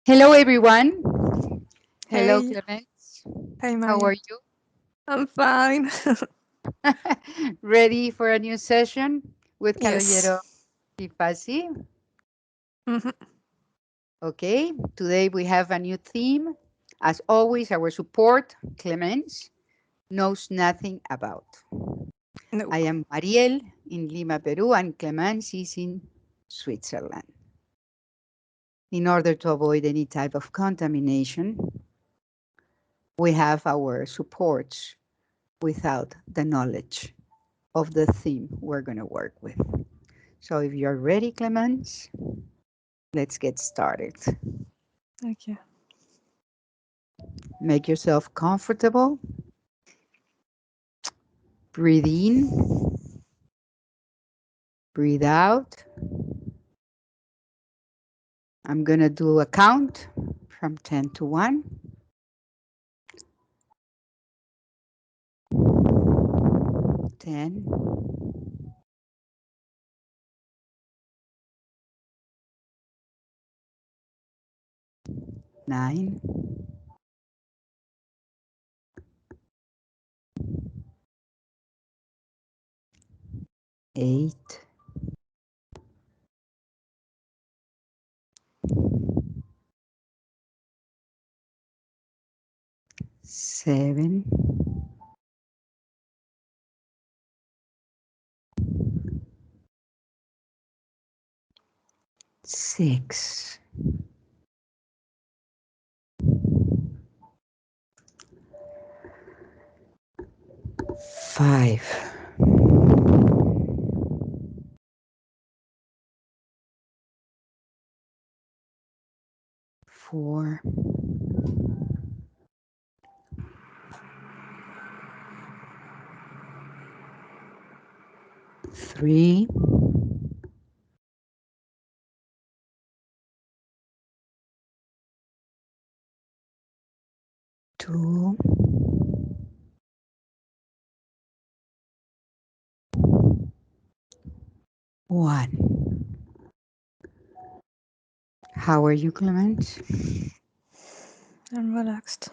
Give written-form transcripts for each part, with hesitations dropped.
Hello, everyone. Hello, Hey, Clemence. hey How are Mariel. you? I'm fine. Ready for a new session with Yes. Calogero Grifasi? Mhm. Okay, today we have a new theme. As always, our support, Clemence, knows nothing about. No. I am Mariel in Lima, Peru, and Clemence is in Switzerland. In order to avoid any type of contamination, we have our supports without the knowledge of the theme we're going to work with. So if you're ready, Clemence, let's get started. Okay. Make yourself comfortable. Breathe in, breathe out. I'm going to do a count from 10 to 1. 10, 9, 8, 7, 6, 5, 4, 3, 2, 1. How are you, Clemence? I'm relaxed.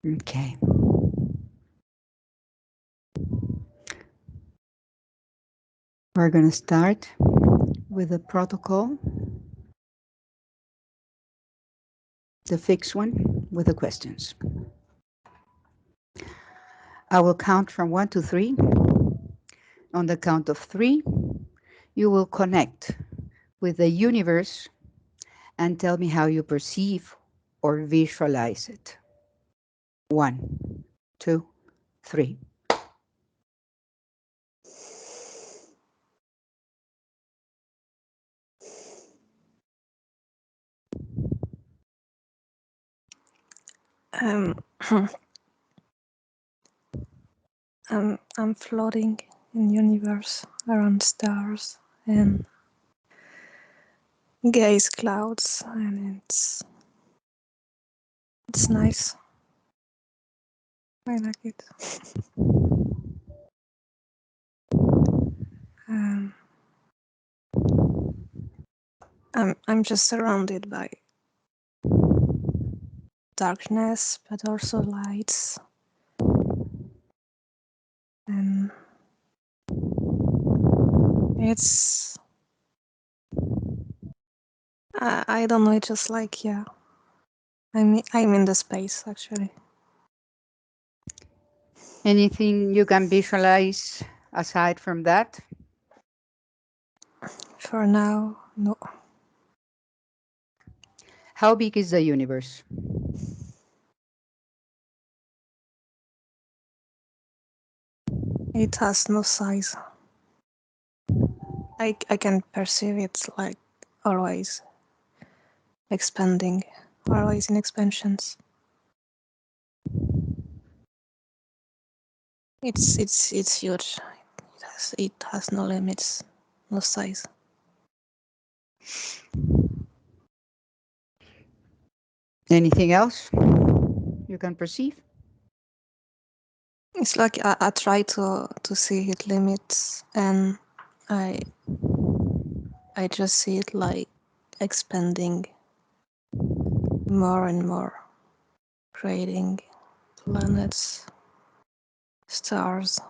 Okay. We're going to start with the protocol, the fixed one with the questions. I will count from 1 to 3. On the count of 3, you will connect with the universe and tell me how you perceive or visualize it. 1, 2, 3. Um, I'm floating in universe around stars and gaze clouds, and it's nice. I like it. Um, I'm just surrounded by darkness, but also lights, and it's I don't know. It's just like, yeah. I'm in the space actually. Anything you can visualize aside from that? For now, no. How big is the universe? It has no size. I can perceive it like always expanding, always in expansions. It's huge. It has no limits, no size. Anything else you can perceive? It's like I try to see its limits, and I I just see it like expanding more and more, creating planets, stars,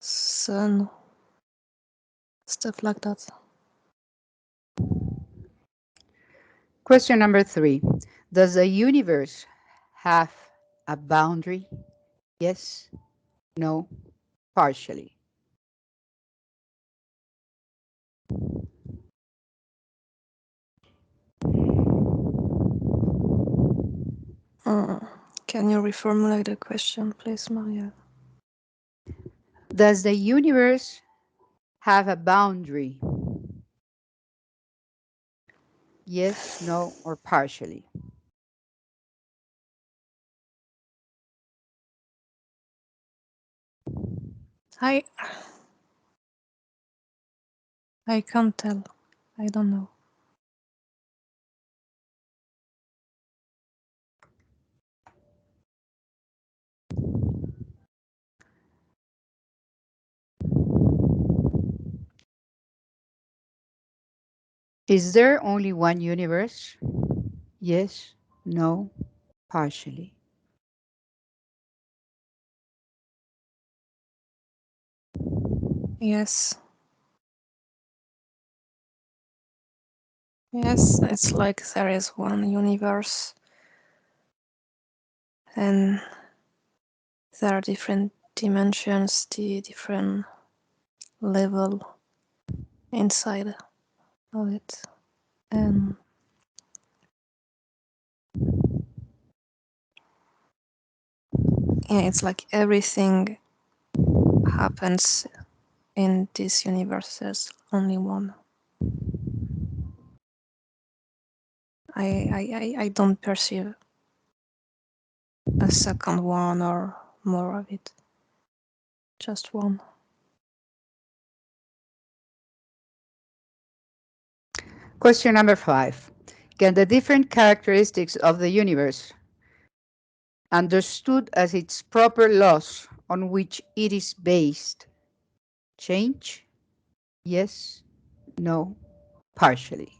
sun, stuff like that. Question number 3. Does the universe have a boundary? Yes, no, partially. Can you reformulate the question, please, Mariel? Does the universe have a boundary? Yes, no, or partially. I can't tell. I don't know. Is there only one universe? Yes, no, partially. Yes. Yes, it's like there is one universe and there are different dimensions, the different level inside of it. And yeah, it's like everything happens in this universe. There's only one. I don't perceive a second one or more of it. Just one. Question number 5. Can the different characteristics of the universe, understood as its proper laws on which it is based, change? Yes, no, partially.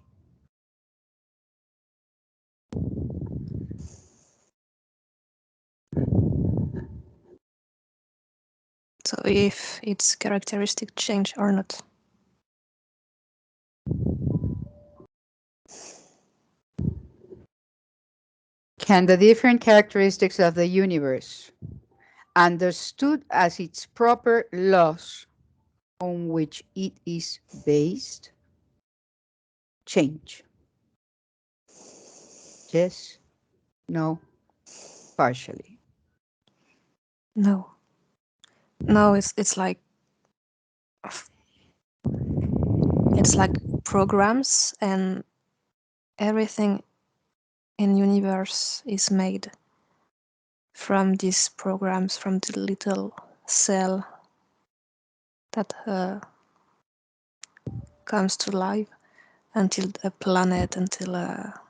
So if its characteristic change or not. Can the different characteristics of the universe, understood as its proper laws on which it is based, change? Yes, no, partially. No. No, it's like programs, and everything in universe is made from these programs, from the little cell that comes to life until a planet, until a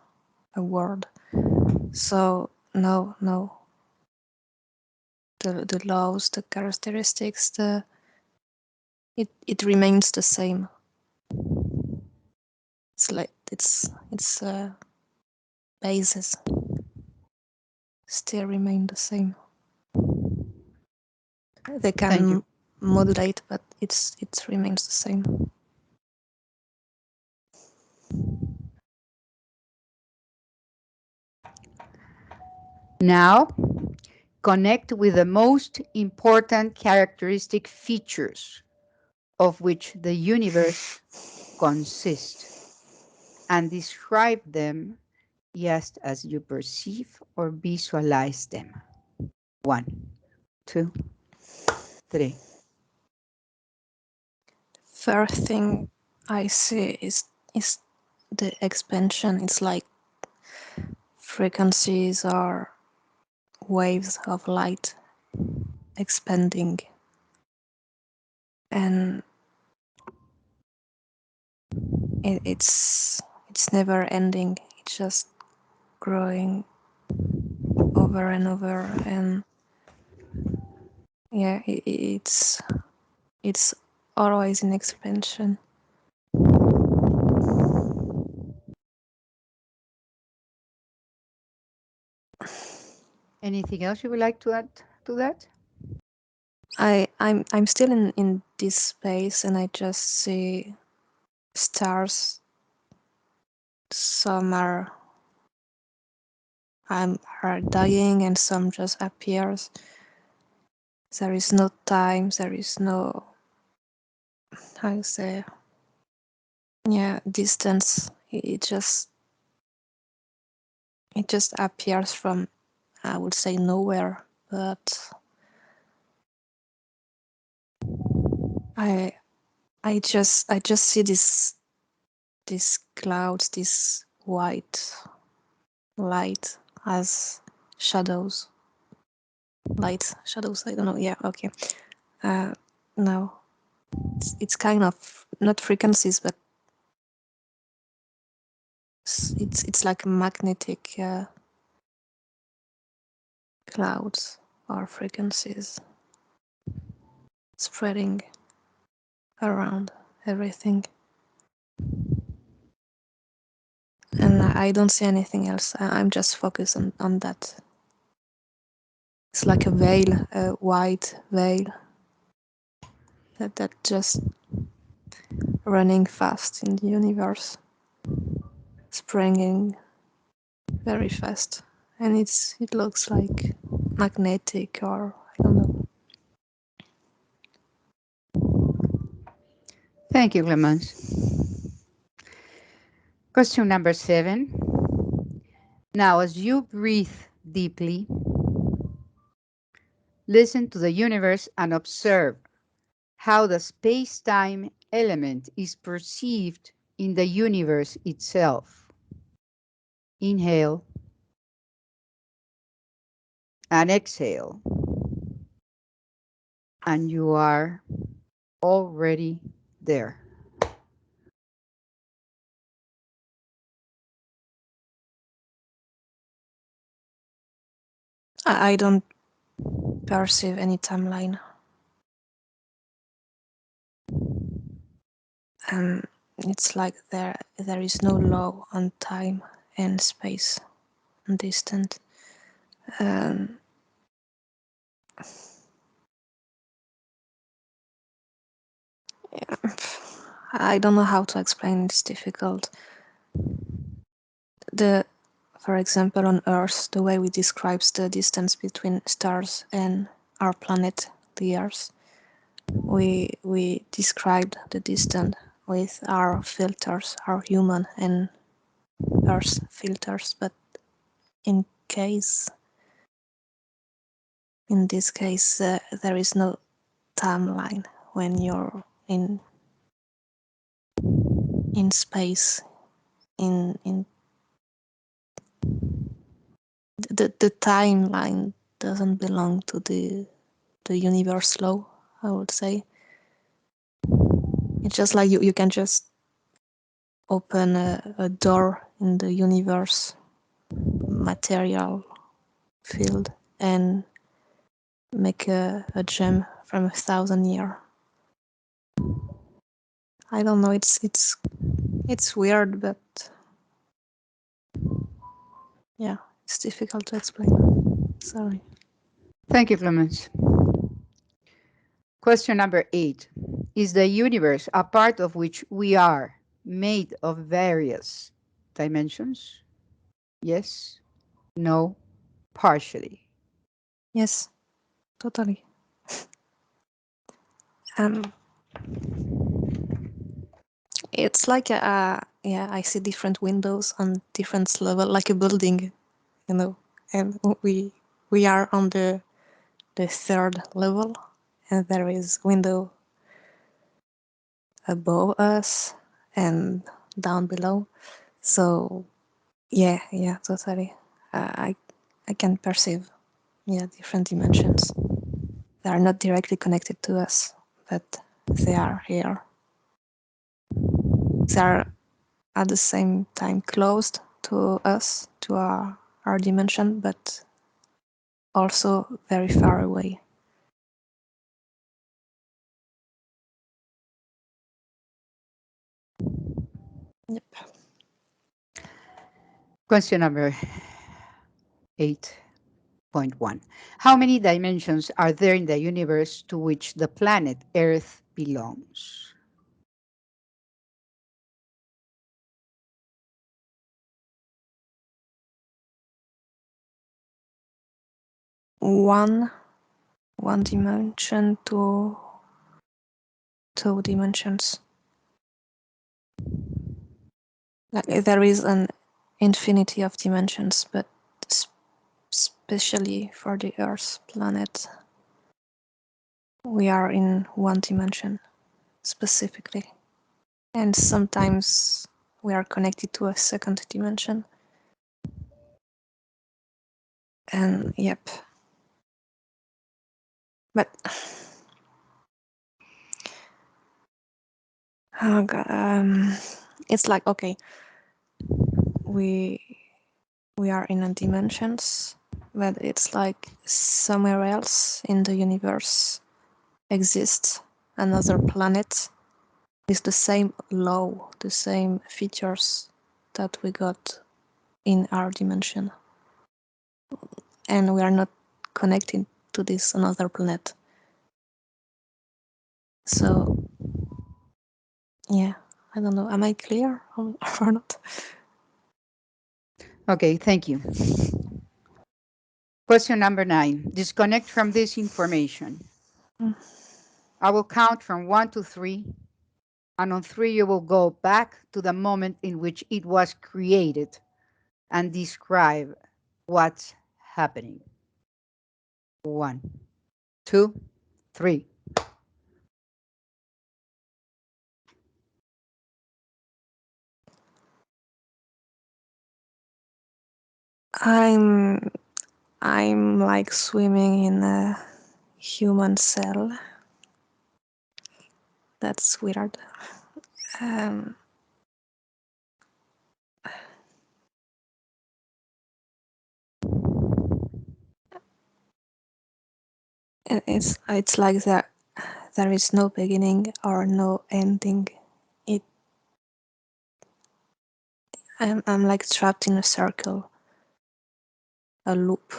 world. So no, the laws, the characteristics, it remains the same. It's like it's basis still remain the same. They can modulate, but it remains the same. Now, connect with the most important characteristic features of which the universe consists and describe them just as you perceive or visualize them. 1, 2, 3. First thing I see is the expansion. It's like frequencies or waves of light expanding, and it's never ending. It's just growing over and over, and yeah, it's always in expansion. Anything else you would like to add to that? I'm still in this space, and I just see stars. Some are dying, and some just appears. There is no time. There is no, how you say, distance. It just appears from, I would say, nowhere. But I just see these clouds, this white light as shadows. Light shadows. I don't know. Yeah. Okay. No, it's kind of not frequencies, but it's like magnetic clouds or frequencies spreading around everything. And I don't see anything else. I'm just focused on that. It's like a veil, a white veil that just running fast in the universe, springing very fast, and it looks like magnetic, or I don't know. Thank you, Clemence. Question number 7. Now, as you breathe deeply, listen to the universe and observe how the space-time element is perceived in the universe itself. Inhale and exhale, and you are already there. I don't perceive any timeline. It's like there is no law on time and space and distance. I don't know how to explain. It's difficult. For example, on Earth, the way we describe the distance between stars and our planet, the Earth, we described the distance with our filters, our human and Earth filters. But in this case, there is no timeline when you're in space. In the timeline doesn't belong to the universe law, I would say. It's just like you can just open a door in the universe material field and make a gem from 1,000 years. I don't know. It's weird, but yeah, it's difficult to explain. Sorry. Thank you, Clemence. Question number 8. Is the universe a part of which we are made of various dimensions? Yes, no, partially. Yes, totally. It's like I see different windows on different level, like a building, and we are on the 3rd level, and there is window above us and down below. So yeah, totally. I can perceive different dimensions. They are not directly connected to us, but they are here. They are at the same time closed to us, to our dimension, but also very far away. Yep. Question number 8. Point one. How many dimensions are there in the universe to which the planet Earth belongs? One dimension to 2 dimensions. Like there is an infinity of dimensions, but especially for the Earth planet, we are in 1 dimension specifically. And sometimes we are connected to a 2nd dimension. And yep. But oh God, it's like, okay, we are in a dimensions, but it's like somewhere else in the universe exists another planet with the same law, the same features that we got in our dimension. And we are not connected to this another planet. So, yeah, I don't know. Am I clear or not? Okay, thank you. Question number 9. Disconnect from this information. I will count from 1 to 3, and on 3 you will go back to the moment in which it was created and describe what's happening. 1, 2, 3. I'm like swimming in a human cell. That's weird. It's like that there is no beginning or no ending. I'm like trapped in a circle, a loop,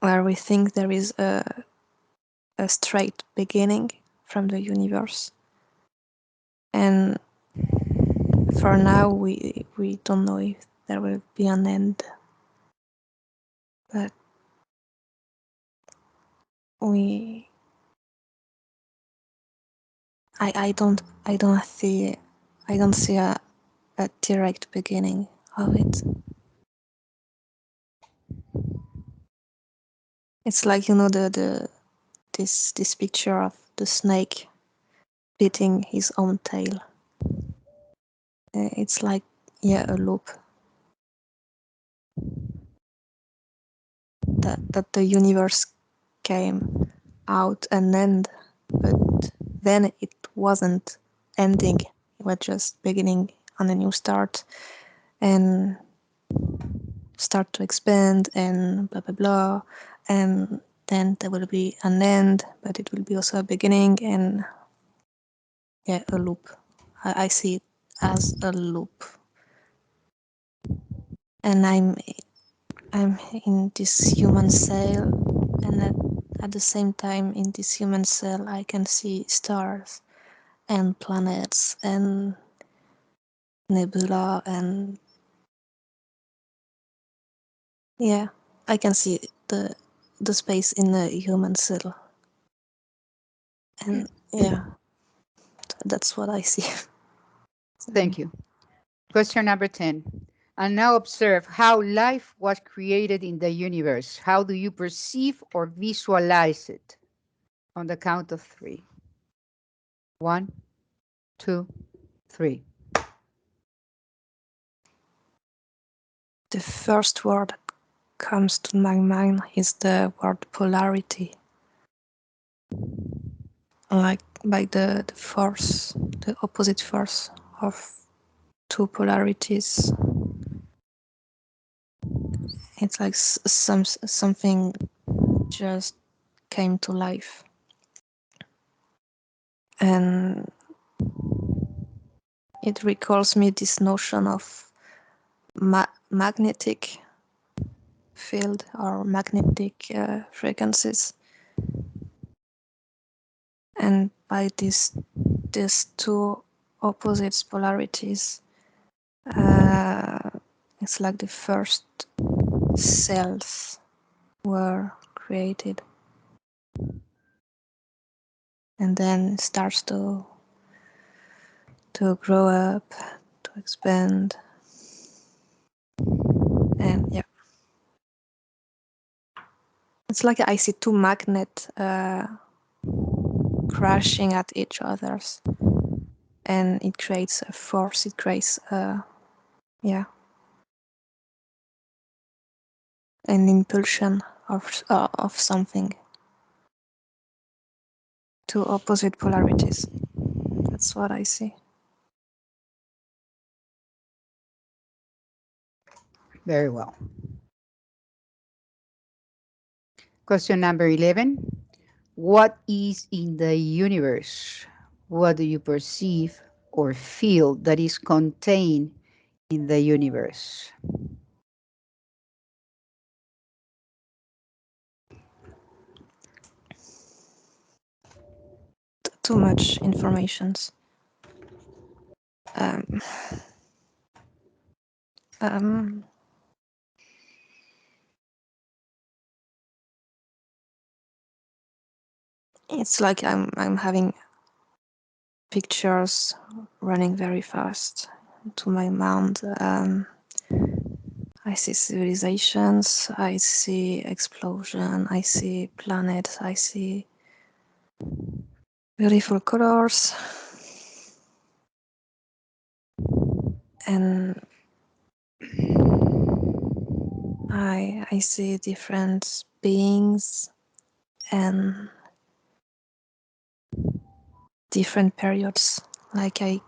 where we think there is a straight beginning from the universe, and for now we don't know if there will be an end, but I don't see a direct beginning of it. It's like, you know, this picture of the snake beating his own tail. It's like, yeah, a loop. That the universe came out and end, but then it wasn't ending. It was just beginning on a new start and start to expand and blah blah blah, and then there will be an end, but it will be also a beginning, and yeah, a loop. I see it as a loop, and I'm in this human cell, and at the same time in this human cell I can see stars and planets and nebula, and yeah, I can see the space in the human cell, and yeah, that's what I see. Thank you. Question number 10. And now observe how life was created in the universe. How do you perceive or visualize it? On the count of 3. 1, 2, 3. The first word that comes to my mind is the word polarity. Like by the force, the opposite force of 2 polarities. It's like something just came to life. And it recalls me this notion of magnetic field or magnetic frequencies. And by these two opposite polarities, it's like the first cells were created, and then it starts to grow up, to expand, and yeah, it's like I see two magnets crashing at each other's, and it creates a force. It creates yeah, an impulsion of something. Two opposite polarities. That's what I see. Very well. Question number 11. What is in the universe? What do you perceive or feel that is contained in the universe? Too much information. It's like I'm having pictures running very fast to my mind. I see civilizations, I see explosion, I see planets, I see beautiful colors, and I see different beings and different periods. Like I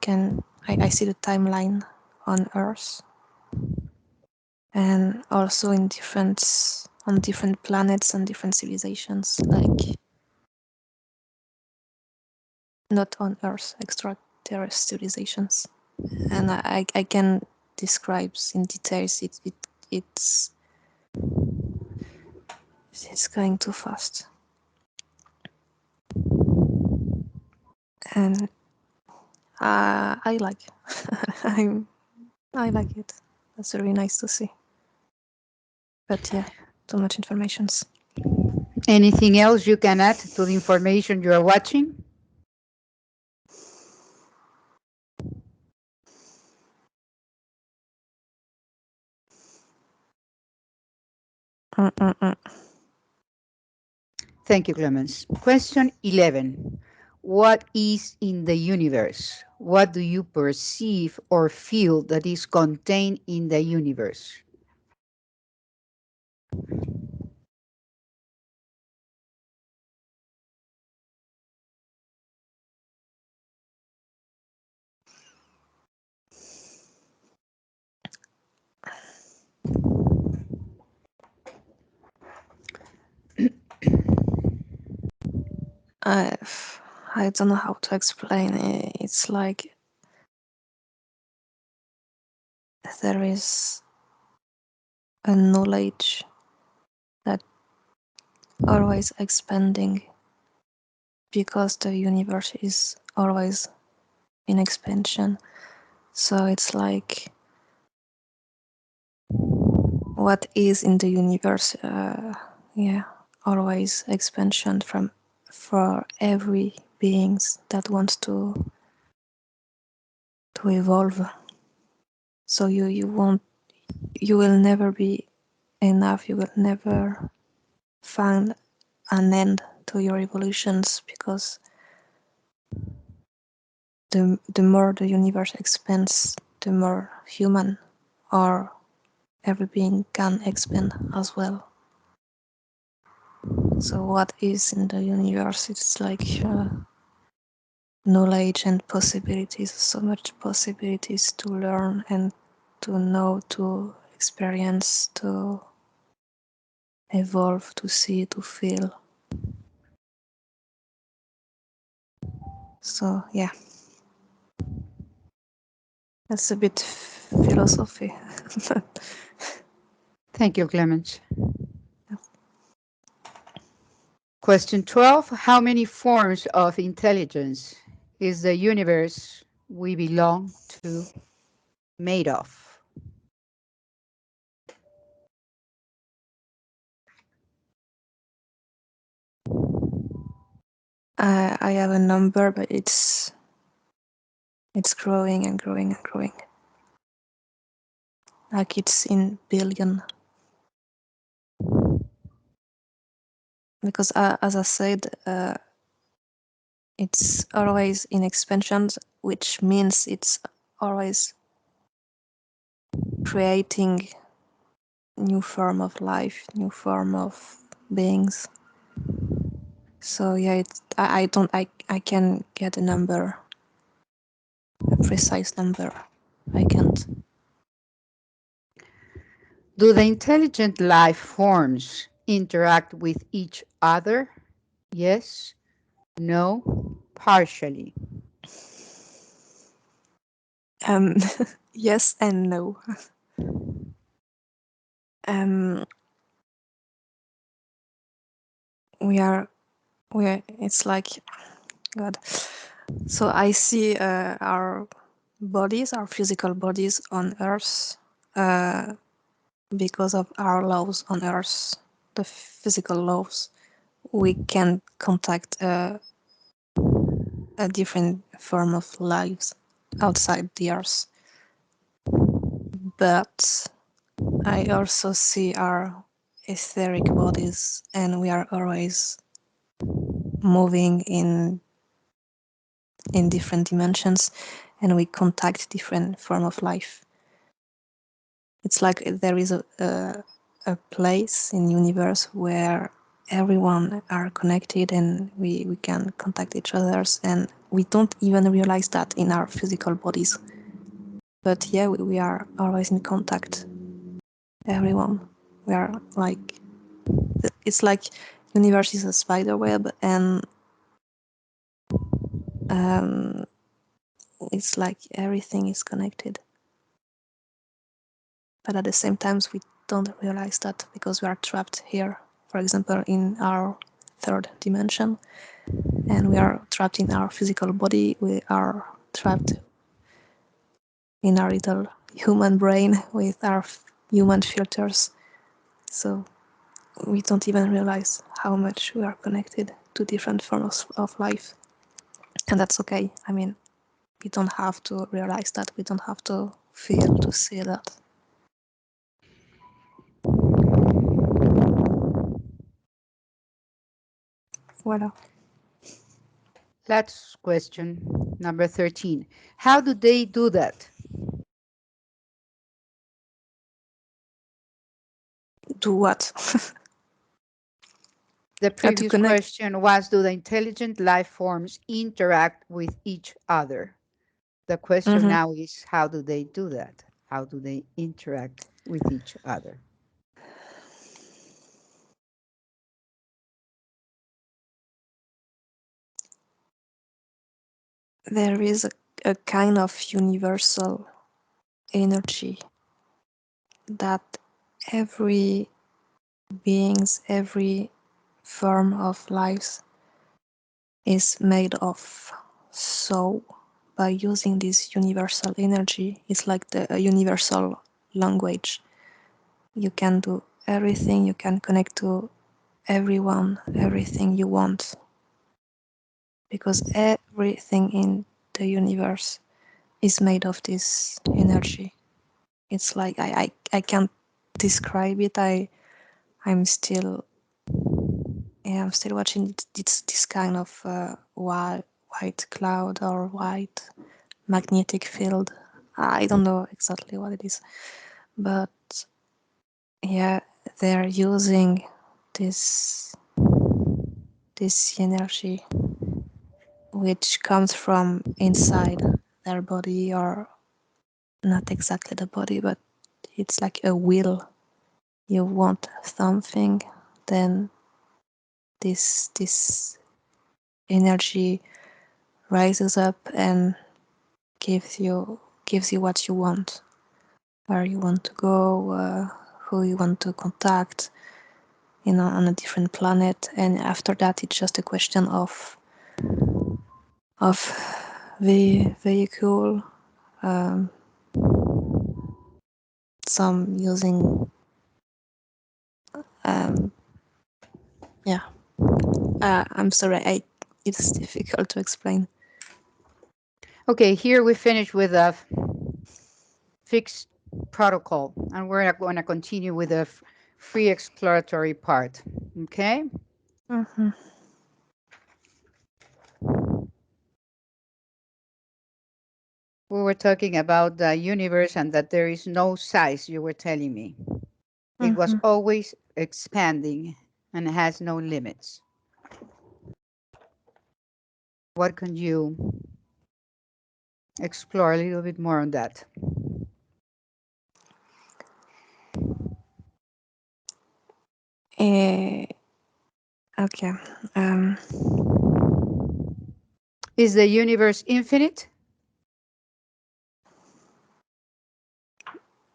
see the timeline on Earth, and also on different planets and different civilizations, like not on Earth, extraterrestrial civilizations. And I can describe in details. It's going too fast, and I like I like it. That's really nice to see. But yeah, too much information. Anything else you can add to the information you are watching? Thank you, Clemence. Question 11. What is in the universe? What do you perceive or feel that is contained in the universe? I don't know how to explain it. It's like there is a knowledge that always expanding, because the universe is always in expansion. So it's like what is in the universe, always expansion for every beings that wants to evolve. So you will never be enough. You will never find an end to your evolutions, because the more the universe expands, the more human or every being can expand as well. So what is in the universe? It's like knowledge and possibilities, so much possibilities to learn and to know, to experience, to evolve, to see, to feel. So yeah, that's a bit philosophy. Thank you, Clemence. Question 12. How many forms of intelligence is the universe we belong to made of? I have a number, but it's growing and growing and growing. Like it's in billion. Because as I said, it's always in expansions, which means it's always creating new form of life, new form of beings. So yeah, I can get a number, a precise number. I can't. Do the intelligent life forms interact with each other? Yes, no, partially. Yes and no. We are. It's like God. So I see our bodies, our physical bodies on Earth, because of our laws on Earth, the physical laws. We can contact a different form of lives outside the Earth. But I also see our etheric bodies, and we are always moving in different dimensions, and we contact different form of life. It's like there is a place in universe where everyone are connected, and we can contact each others, and we don't even realize that in our physical bodies. But yeah, we are always in contact. Everyone, we are like, it's like universe is a spider web, and it's like everything is connected. But at the same time, we don't realize that because we are trapped here, for example, in our third dimension, and we are trapped in our physical body. We are trapped in our little human brain with our human filters. So we don't even realize how much we are connected to different forms of life. And that's okay. I mean, we don't have to realize that. We don't have to feel to see that. Voila. Last question, number 13. How do they do that? Do what? The How to previous connect. question was, do the intelligent life forms interact with each other? The question now is, how do they do that? How do they interact with each other? There is a kind of universal energy that every beings, every form of life is made of. So by using this universal energy, it's like a universal language. You can do everything, you can connect to everyone, everything you want. Because everything in the universe is made of this energy. It's like I can't describe it. I'm still watching this kind of white cloud or white magnetic field. I don't know exactly what it is, but yeah, they're using this energy which comes from inside their body, or not exactly the body, but it's like a will. You want something, then this energy rises up and gives you what you want, where you want to go, who you want to contact, on a different planet, and after that it's just a question of the vehicle, some using I'm sorry, it's difficult to explain. Okay, here we finish with a fixed protocol, and we're going to continue with the free exploratory part. Okay? Mm-hmm. We were talking about the universe and that there is no size, you were telling me. It was always expanding and has no limits. What can you explore a little bit more on that? Okay. Is the universe infinite?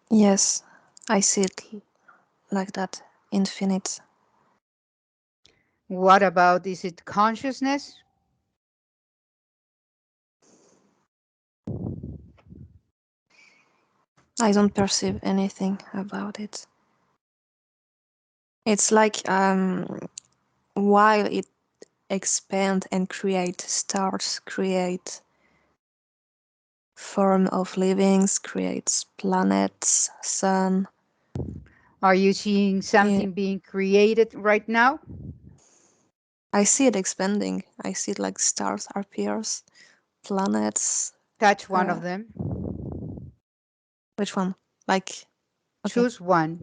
Yes, I see it like that, infinite. What about, is it consciousness? I don't perceive anything about it. It's like while it expand and create stars, create form of livings, creates planets, sun. Are you seeing something being created right now? I see it expanding. I see it like stars appears, planets. Touch one of them. Which one? Like, okay. Choose one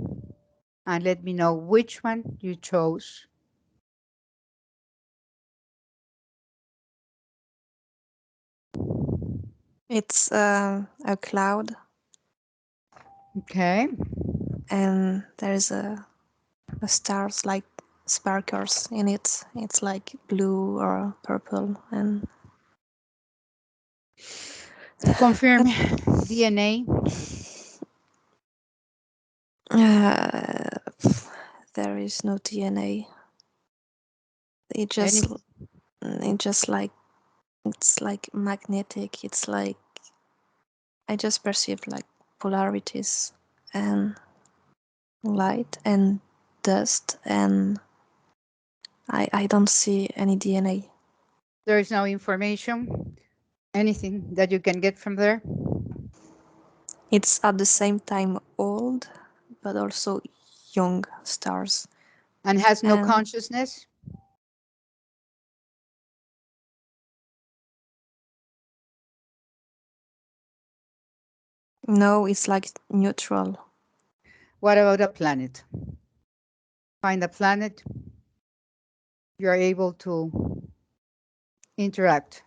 and let me know which one you chose. It's a cloud. Okay. And there is a stars like sparkles in it. It's like blue or purple and confirm DNA. There is no DNA. It just like it's like magnetic. It's like I just perceived like polarities and light and dust, and I don't see any DNA. There is no information, anything that you can get from there. It's at the same time old, but also young stars. And has no consciousness. No, it's like neutral. What about a planet? Find a planet. You are able to interact.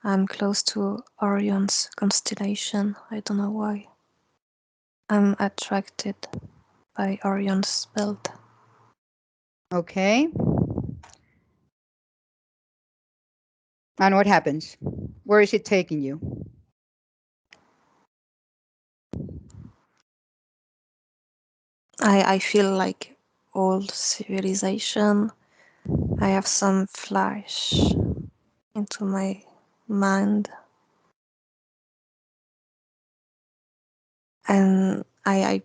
I'm close to Orion's constellation. I don't know why. I'm attracted by Orion's belt. Okay. And what happens? Where is it taking you? I feel like old civilization. I have some flash into my mind, and I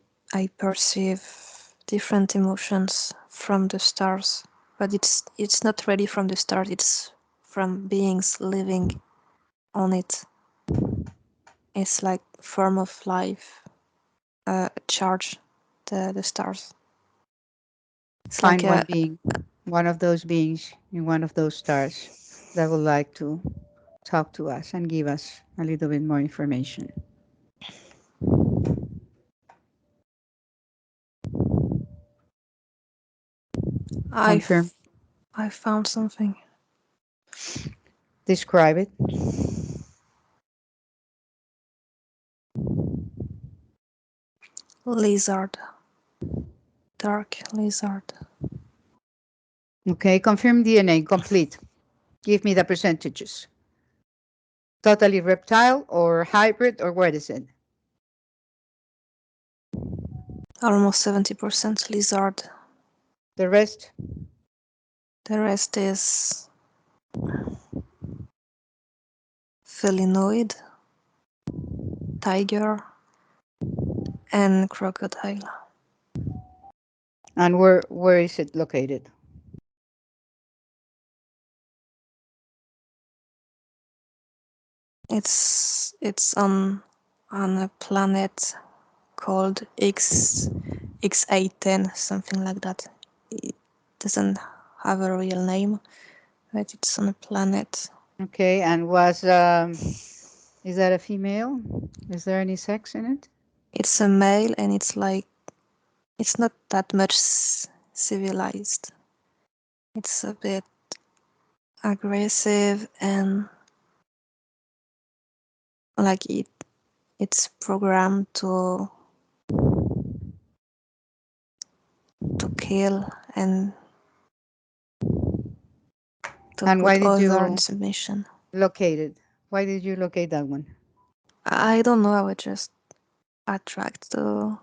perceive different emotions from the stars, but it's not really from the stars. It's from beings living on it. It's like form of life, charge the stars. It's Find like one being, one of those beings in one of those stars that would like to talk to us and give us a little bit more information. Confirm. I found something. Describe it. Lizard. Dark lizard. Okay, confirm DNA, complete. Give me the percentages. Totally reptile or hybrid, or what is it? Almost 70% lizard. The rest? The rest is felinoid, tiger, and crocodile. And where is it located? It's on a planet called X810, something like that. It doesn't have a real name, but it's on a planet. Okay, and is that a female? Is there any sex in it? It's a male, and it's not that much civilized. It's a bit aggressive, and like it's programmed to kill and to And put why did other in you submission. locate it? Why did you locate that one? I don't know. I was just attracted to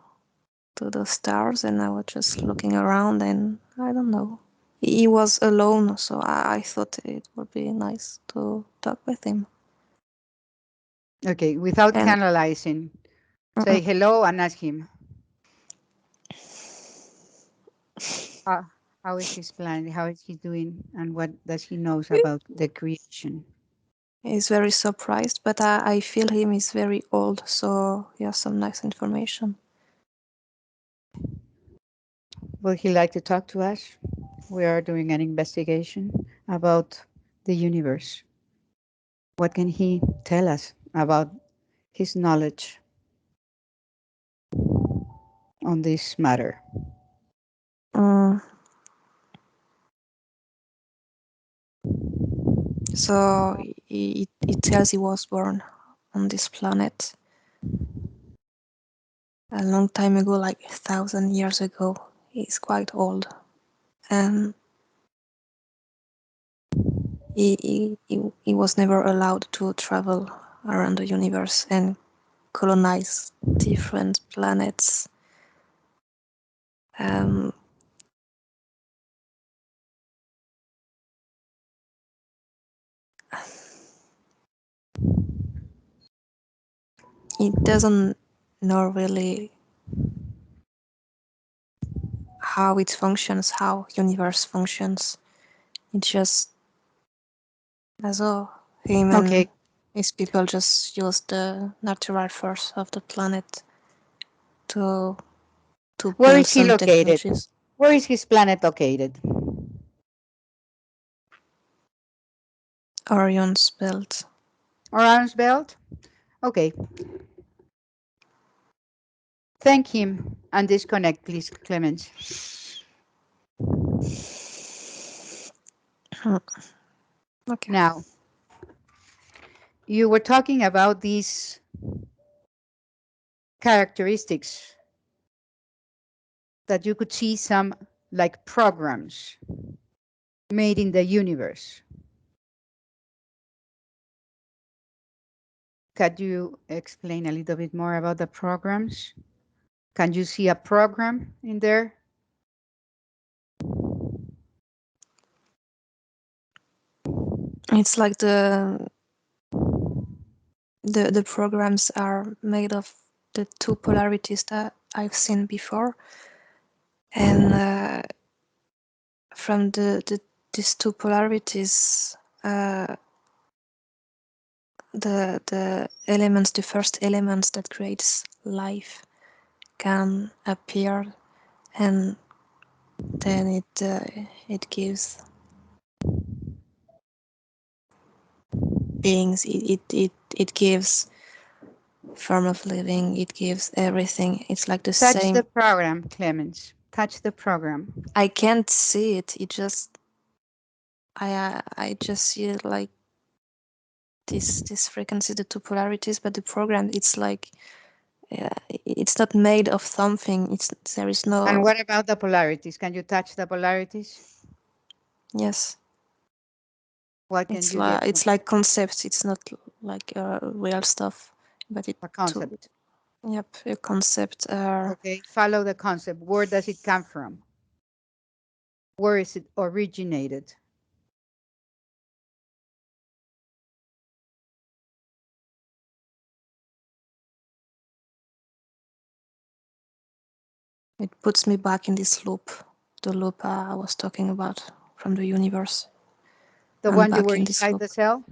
the stars, and I was just looking around, and I don't know. He was alone, so I thought it would be nice to talk with him. Okay, without And canalizing, say hello and ask him. How is his plan? How is he doing? And what does he knows about the creation? he's very surprised, but I feel him is very old, so he has some nice information. Would he like to talk to us? We are doing an investigation about the universe. What can he tell us about his knowledge on this matter? Mm. So it tells he was born on this planet a long time ago, like 1,000 years ago. He's quite old, and he was never allowed to travel around the universe and colonize different planets. He doesn't know really how it functions, how universe functions. It just as a him and Okay, his people just use the natural force of the planet to where build is he some located? technologies. Where is his planet located? Orion's belt. Orion's belt? Okay. Thank him and disconnect, please, Clemence. Okay. Now, you were talking about these characteristics that you could see some like programs made in the universe. Could you explain a little bit more about the programs? Can you see a program in there? It's like the programs are made of the two polarities that I've seen before, and from these two polarities, the elements, the first elements that creates life, can appear, and then it gives beings. It gives form of living. It gives everything. It's like the Touch same. the program, Clemens. Touch the program. I can't see it. It just I just see it like this frequency, the two polarities, but the program, it's like it's not made of something. There is And no. what about the polarities? Can you touch the polarities? Yes. What can you get from It's like concepts. It's not like real stuff, but a concept? Yep, a concept. Okay, follow the concept. Where does it come from? Where is it originated? It puts me back in this loop, the loop I was talking about from the universe. The I'm one you back were in this inside loop. the cell?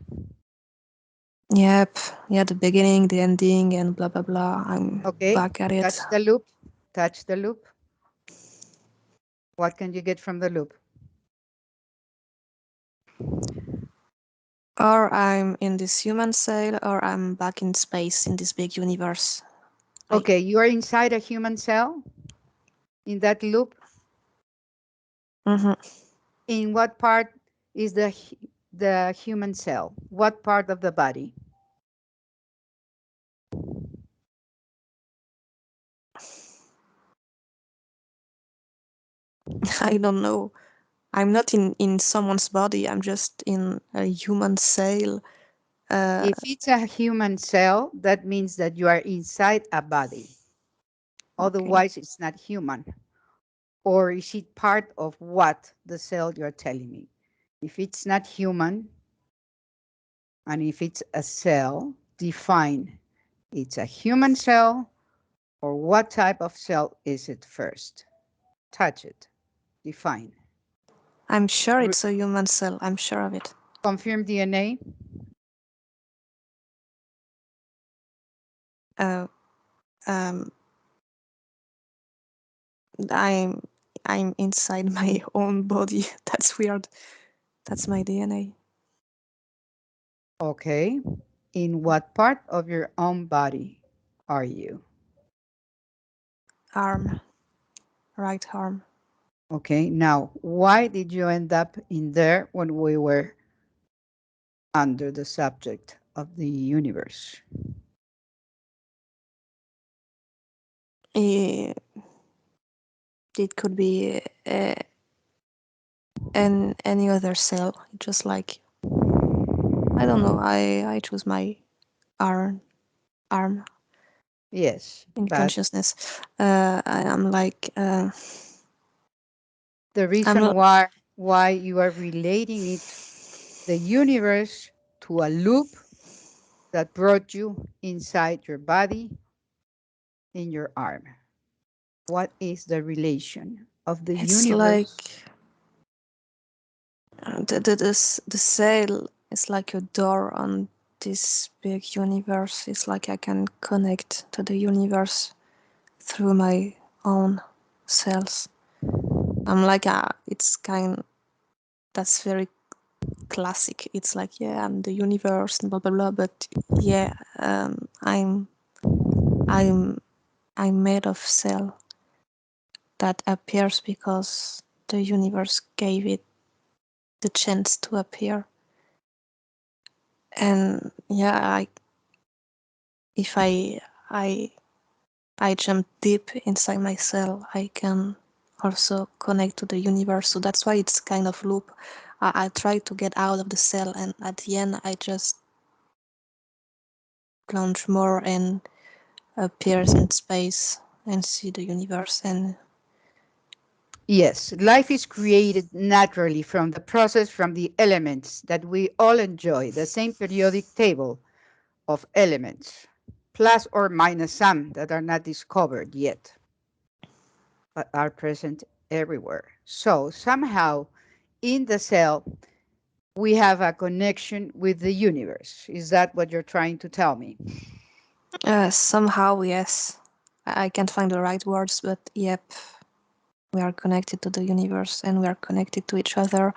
Yep, yeah, the beginning, the ending, and blah blah blah. I'm Okay, back at it. touch the loop. Touch the loop. What can you get from the loop? Or I'm in this human cell, or I'm back in space in this big universe. Okay, you are inside a human cell in that loop. Mm-hmm. In what part is the human cell? What part of the body? I don't know. I'm not in someone's body. I'm just in a human cell. If it's a human cell, that means that you are inside a body. Otherwise, it's not human. Or is it part of what the cell you're telling me? If it's not human, and if it's a cell, define it's a human cell, or what type of cell is it first? Touch it. Define. I'm sure it's a human cell. I'm sure of it. Confirm DNA. Uh, um, I'm inside my own body. That's weird. That's my DNA. Okay. In what part of your own body are you? Arm, right arm. Okay. Now, why did you end up in there when we were under the subject of the universe? It could be any other cell. Just like I don't know. I choose my arm Yes, in but consciousness. I'm like the I'm reason not. why you are relating it, the universe, to a loop that brought you inside your body in your arm. What is the relation of the It's like universe? the cell is like a door on this big universe. It's like I can connect to the universe through my own cells. I'm like it's kind. That's very classic. It's like yeah, I'm the universe and blah blah blah. But yeah, I'm I'm made of cell that appears because the universe gave it the chance to appear. And yeah, if I I jump deep inside my cell, I can also connect to the universe. So that's why it's kind of loop. I try to get out of the cell, and at the end, I just plunge more and appears in space and see the universe. And Yes, life is created naturally from the process, from the elements that we all enjoy, the same periodic table of elements, plus or minus some that are not discovered yet, but are present everywhere. So somehow in the cell, we have a connection with the universe. Is that what you're trying to tell me? somehow, yes, I can't find the right words, but yep, we are connected to the universe and we are connected to each other.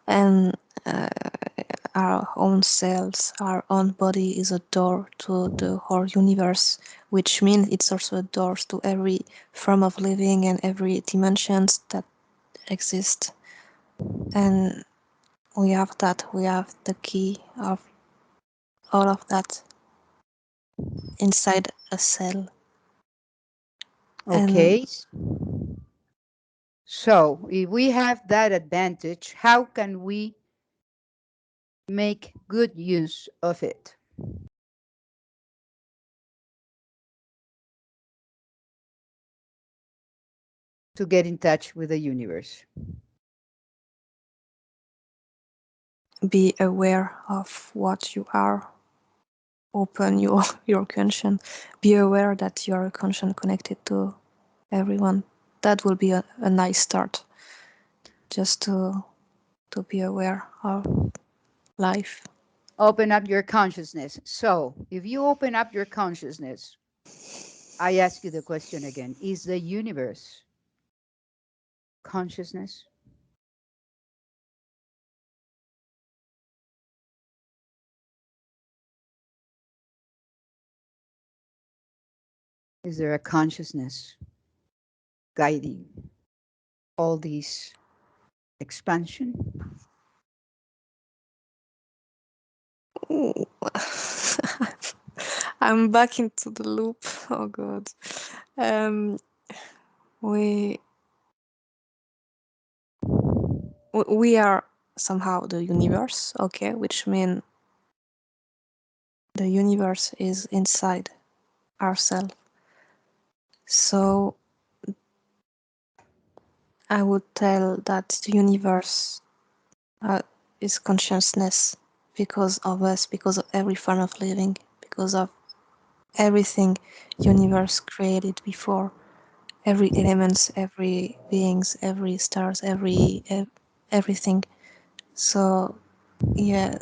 And our own cells, our own body is a door to the whole universe, which means it's also a door to every form of living and every dimensions that exist. And we have that. We have the key of all of that inside a cell. And Okay. So if we have that advantage, how can we make good use of it? To get in touch with the universe. Be aware of what you are. Open your conscience. Be aware that you are a conscience connected to everyone. That will be a nice start. Just to be aware of life. Open up your consciousness. So if you open up your consciousness, I ask you the question again, is the universe consciousness? Is there a consciousness guiding all these expansion? I'm back into the loop. Oh God. We are somehow the universe, okay, which means the universe is inside ourselves. So I would tell that the universe is consciousness because of us, because of every form of living, because of everything universe created before, every elements, every beings, every stars, everything. So yeah,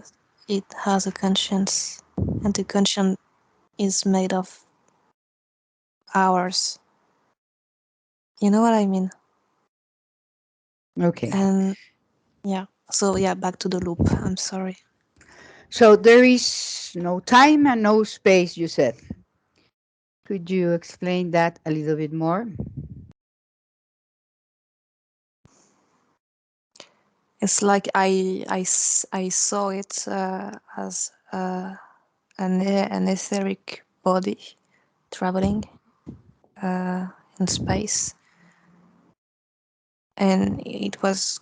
it has a conscience, and the conscience is made of hours. You know what I mean? Okay. And yeah, so yeah, back to the loop. I'm sorry. So there is no time and no space, you said. Could you explain that a little bit more? It's like I saw it as an etheric body traveling in space, and it was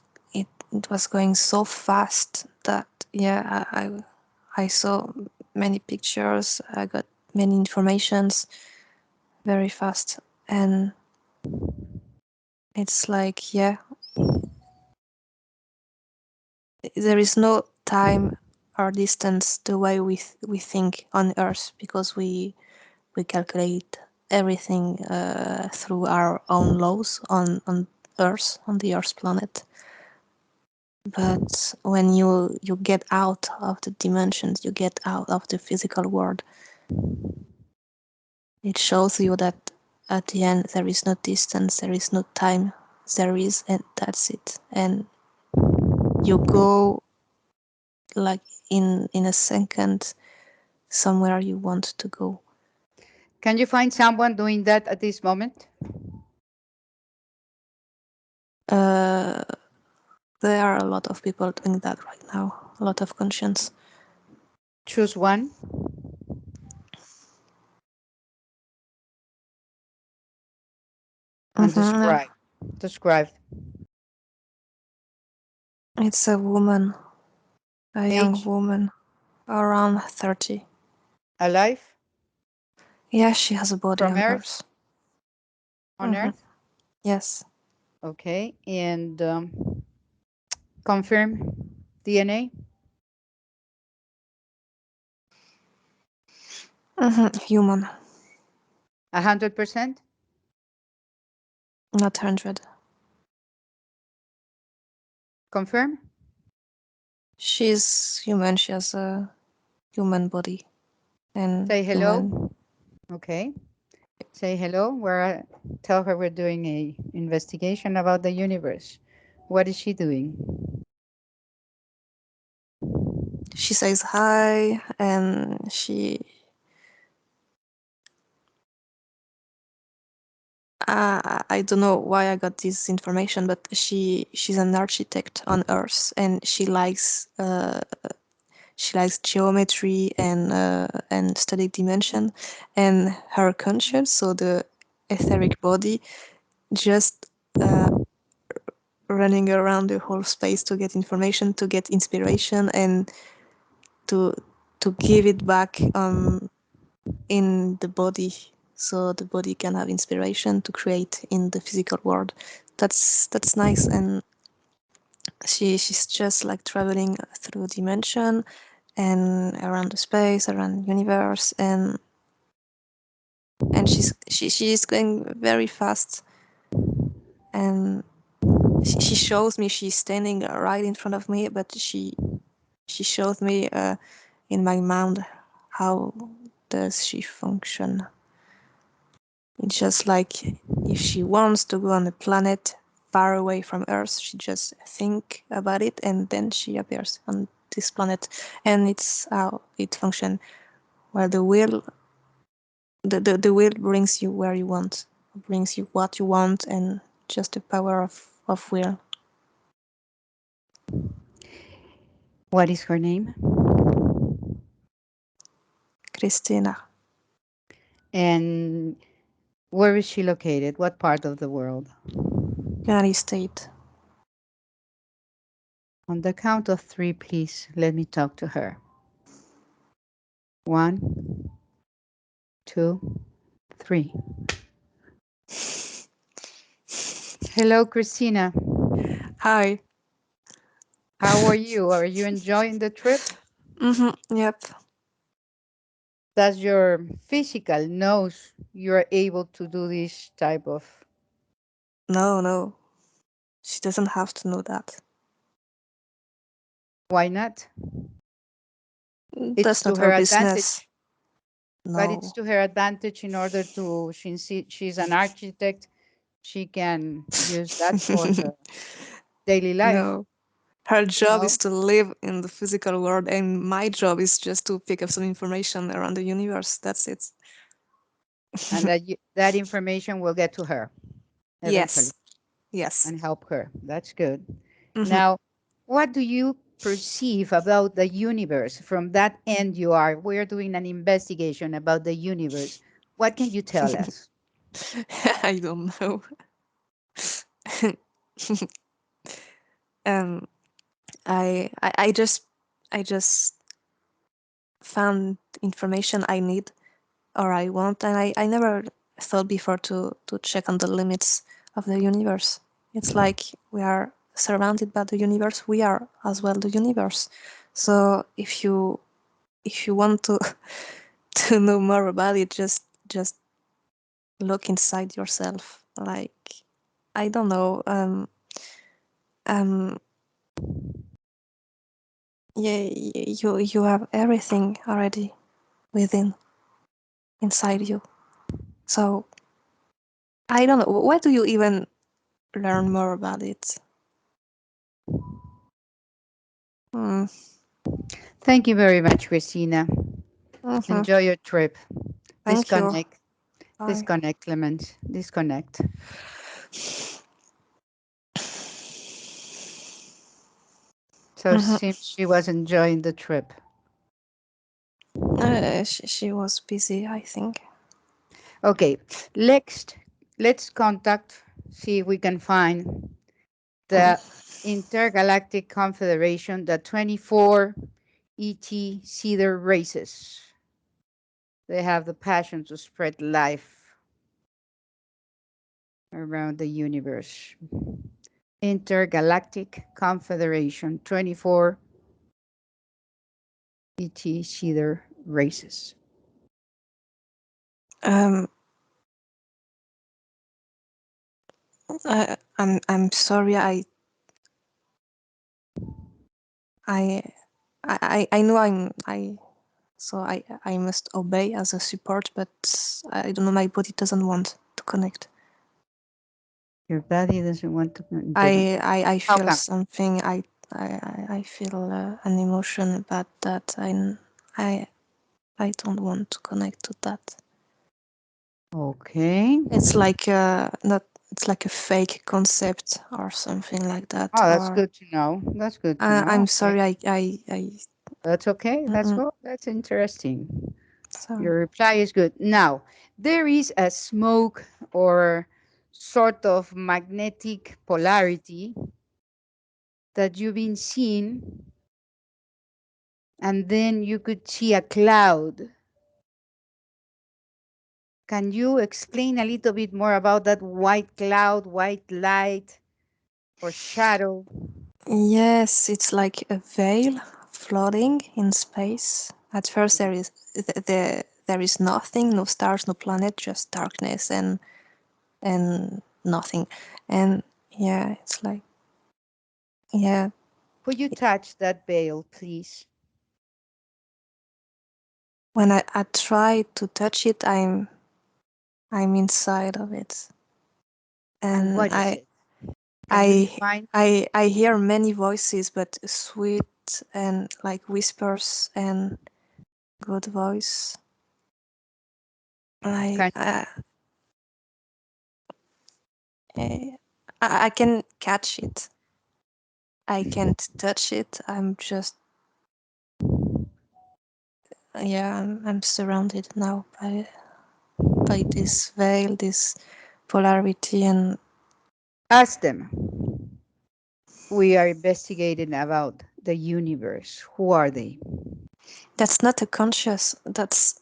going so fast that yeah, I saw many pictures. I got many informations very fast, and it's like yeah, there is no time or distance the way we think on Earth, because we calculate everything through our own laws on Earth, on the Earth planet. But when you get out of the dimensions, you get out of the physical world, it shows you that at the end there is no distance, there is no time, there is, and that's it. And you go like in a second somewhere you want to go. Can you find someone doing that at this moment? There are a lot of people doing that right now, a lot of conscience. Choose one. And describe. Describe. It's a woman, a young Age. woman, around 30. Alive. Yeah, she has a body From on Earth. Earth. On Earth. Yes. Okay. And confirm DNA. Human, 100%. not 100. Confirm. She's human. She has a human body and Say human. hello. Okay. Say hello. Tell her we're doing a investigation about the universe. What is she doing? She says hi, and I don't know why I got this information, but she's an architect on Earth, and she likes geometry and study dimension, and her conscience, so the etheric body, just running around the whole space to get information, to get inspiration, and to give it back in the body, so the body can have inspiration to create in the physical world. That's nice. And she's just like traveling through dimension and around the space, around the universe, and she's going very fast. And she shows me, she's standing right in front of me, but she shows me in my mind how does she function. It's just like if she wants to go on a planet far away from Earth, she just think about it and then she appears on this planet. And it's how it functions. Where the will, the will brings you where you want, brings you what you want, and just the power of will. What is her name? Christina. And where is she located? What part of the world? United States. On the count of 3, please, let me talk to her. 1, 2, 3. Hello, Christina. Hi. How are you? Are you enjoying the trip? Yep. Does your physical knows you're able to do this type of? No. She doesn't have to know that. Why not? It's That's to not her her business. advantage. But it's No. to her advantage in order to, she's an architect, she can use that for her daily life. No. Her job is No, to live in the physical world, and my job is just to pick up some information around the universe. That's it. and that that information will get to her eventually Yes. Yes. and help her. That's good. hmm Now, what do you perceive about the universe from that end you are? We're doing an investigation about the universe. What can you tell us? I don't know. um, I just found information I need or I want, and I never thought before to check on the limits of the universe. It's like we are surrounded by the universe. We are as well the universe. So if you want to to know more about it, just look inside yourself. Like, I don't know. Um, yeah, you have everything already within inside you. So I don't know. Where do you even learn more about it? Mm, Thank you very much, Christina. hmm Enjoy your trip. Thank you. Disconnect. Bye. Disconnect, Clemence. Disconnect. So it hmm seems she was enjoying the trip. She was busy, I think. Okay, let's contact, see if we can find the Intergalactic Confederation, the 24 ET Cedar races. They have the passion to spread life around the universe. Intergalactic Confederation, 24 ET Cedar races. Um, I'm sorry. I I know so I must obey as a support, but I don't know. My body doesn't want to connect. Your body doesn't want to, doesn't. I How feel come? something. I feel an emotion about that. I I don't want to connect to that. Okay. It's like not. It's like a fake concept or something like that. Oh, that's Or good to know. That's good to I'm know. Okay. sorry. I That's okay. That's mm-mm, good. That's interesting. sorry. Your reply is good. Now, there is a smoke or sort of magnetic polarity that you've been seeing, and then you could see a cloud. Can you explain a little bit more about that white cloud, white light, or shadow? Yes, it's like a veil floating in space. At first, there is nothing, no stars, no planet, just darkness and nothing. And yeah, it's like, yeah. Could you touch that veil, please? When I try to touch it, I'm inside of it, And and what is it? Can you I define? I hear many voices, but sweet and like whispers and good voice. I Can I, I can catch it. I can't touch it. I'm just yeah. I'm surrounded now by this veil, this polarity, and ask them. We are investigating about the universe. Who are they? that's not a conscious. That's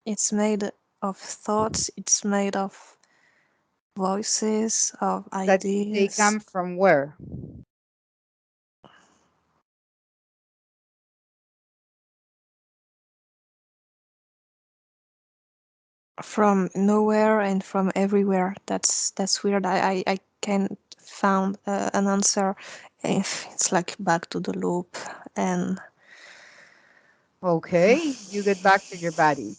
it's made of thoughts. It's made of voices, of That they ideas come from where? from nowhere and from everywhere. That's weird. I can't found an answer. It's like back to the loop and Okay, you get back to your body.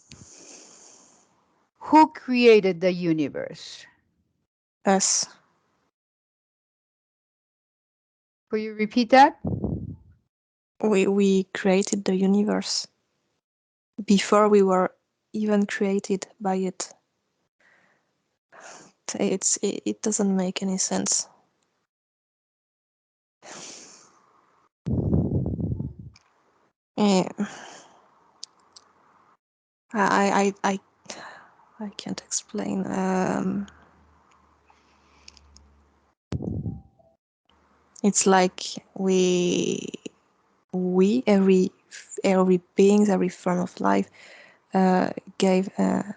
Who created the universe? us. Could you repeat that? We created the universe before we were even created by it. It doesn't make any sense. Eh, I can't explain. It's like we every beings, every form of life gave a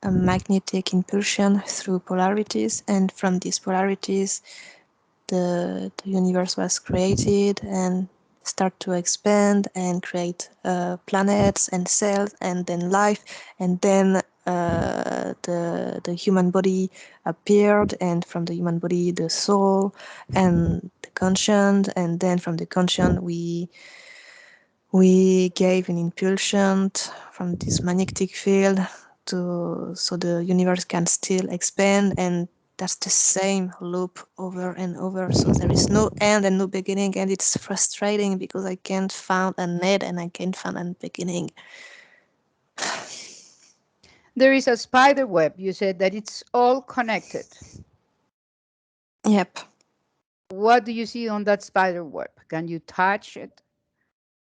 magnetic impulsion through polarities, and from these polarities the universe was created and start to expand and create planets and cells and then life, and then the human body appeared, and from the human body the soul and the conscience, and then from the conscience we gave an impulsion from this magnetic field to so the universe can still expand, and that's the same loop over and over. So there is no end and no beginning, and it's frustrating because I can't find an end and I can't find a beginning. There is a spider web. You said that it's all connected. Yep. What do you see on that spider web? Can you touch it?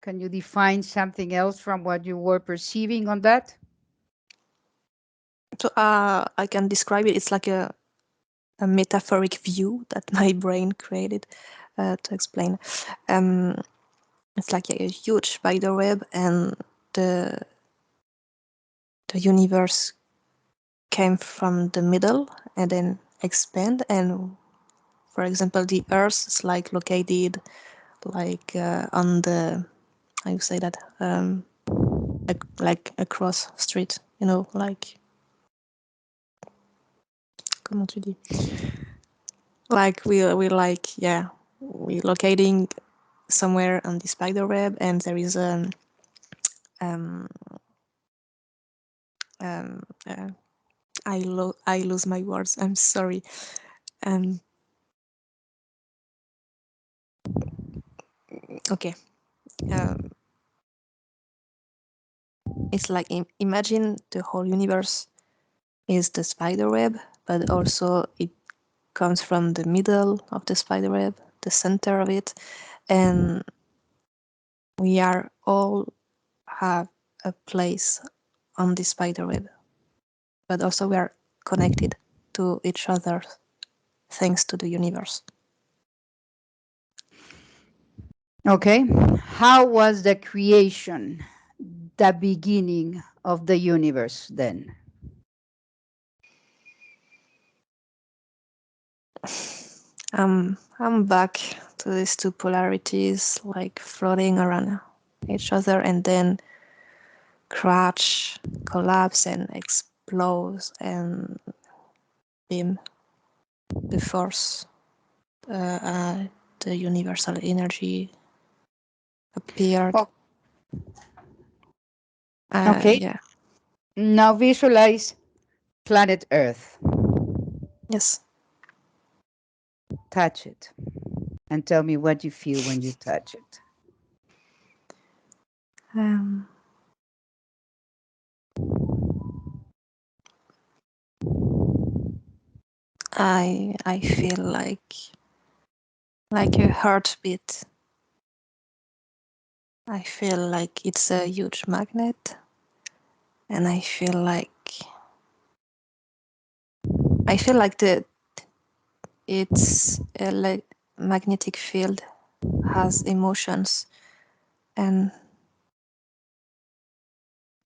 Can you define something else from what you were perceiving on that? So I can describe it. It's like a metaphoric view that my brain created to explain. It's like a huge spider web, and the universe came from the middle and then expand. And for example, the Earth is like located like on the how you say that like across street, like comment tu dis, like we like yeah, we locating somewhere on the spider web, and there is um um uh, I lose my words, I'm sorry. um okay. um it's like imagine the whole universe is the spider web, but also it comes from the middle of the spider web, the center of it, and we are all have a place on the spider web, but also we are connected to each other thanks to the universe. Okay. How was the creation, the beginning of the universe then? I'm back to these two polarities, like floating around each other, and then crash, collapse, and explode, and beam the force, the universal energy appeared. Oh, okay. Yeah. Now visualize planet Earth. Yes. Touch it and tell me what you feel when you touch it. Um, I feel like a heartbeat. I feel like it's a huge magnet, and I feel like the its magnetic field has emotions, and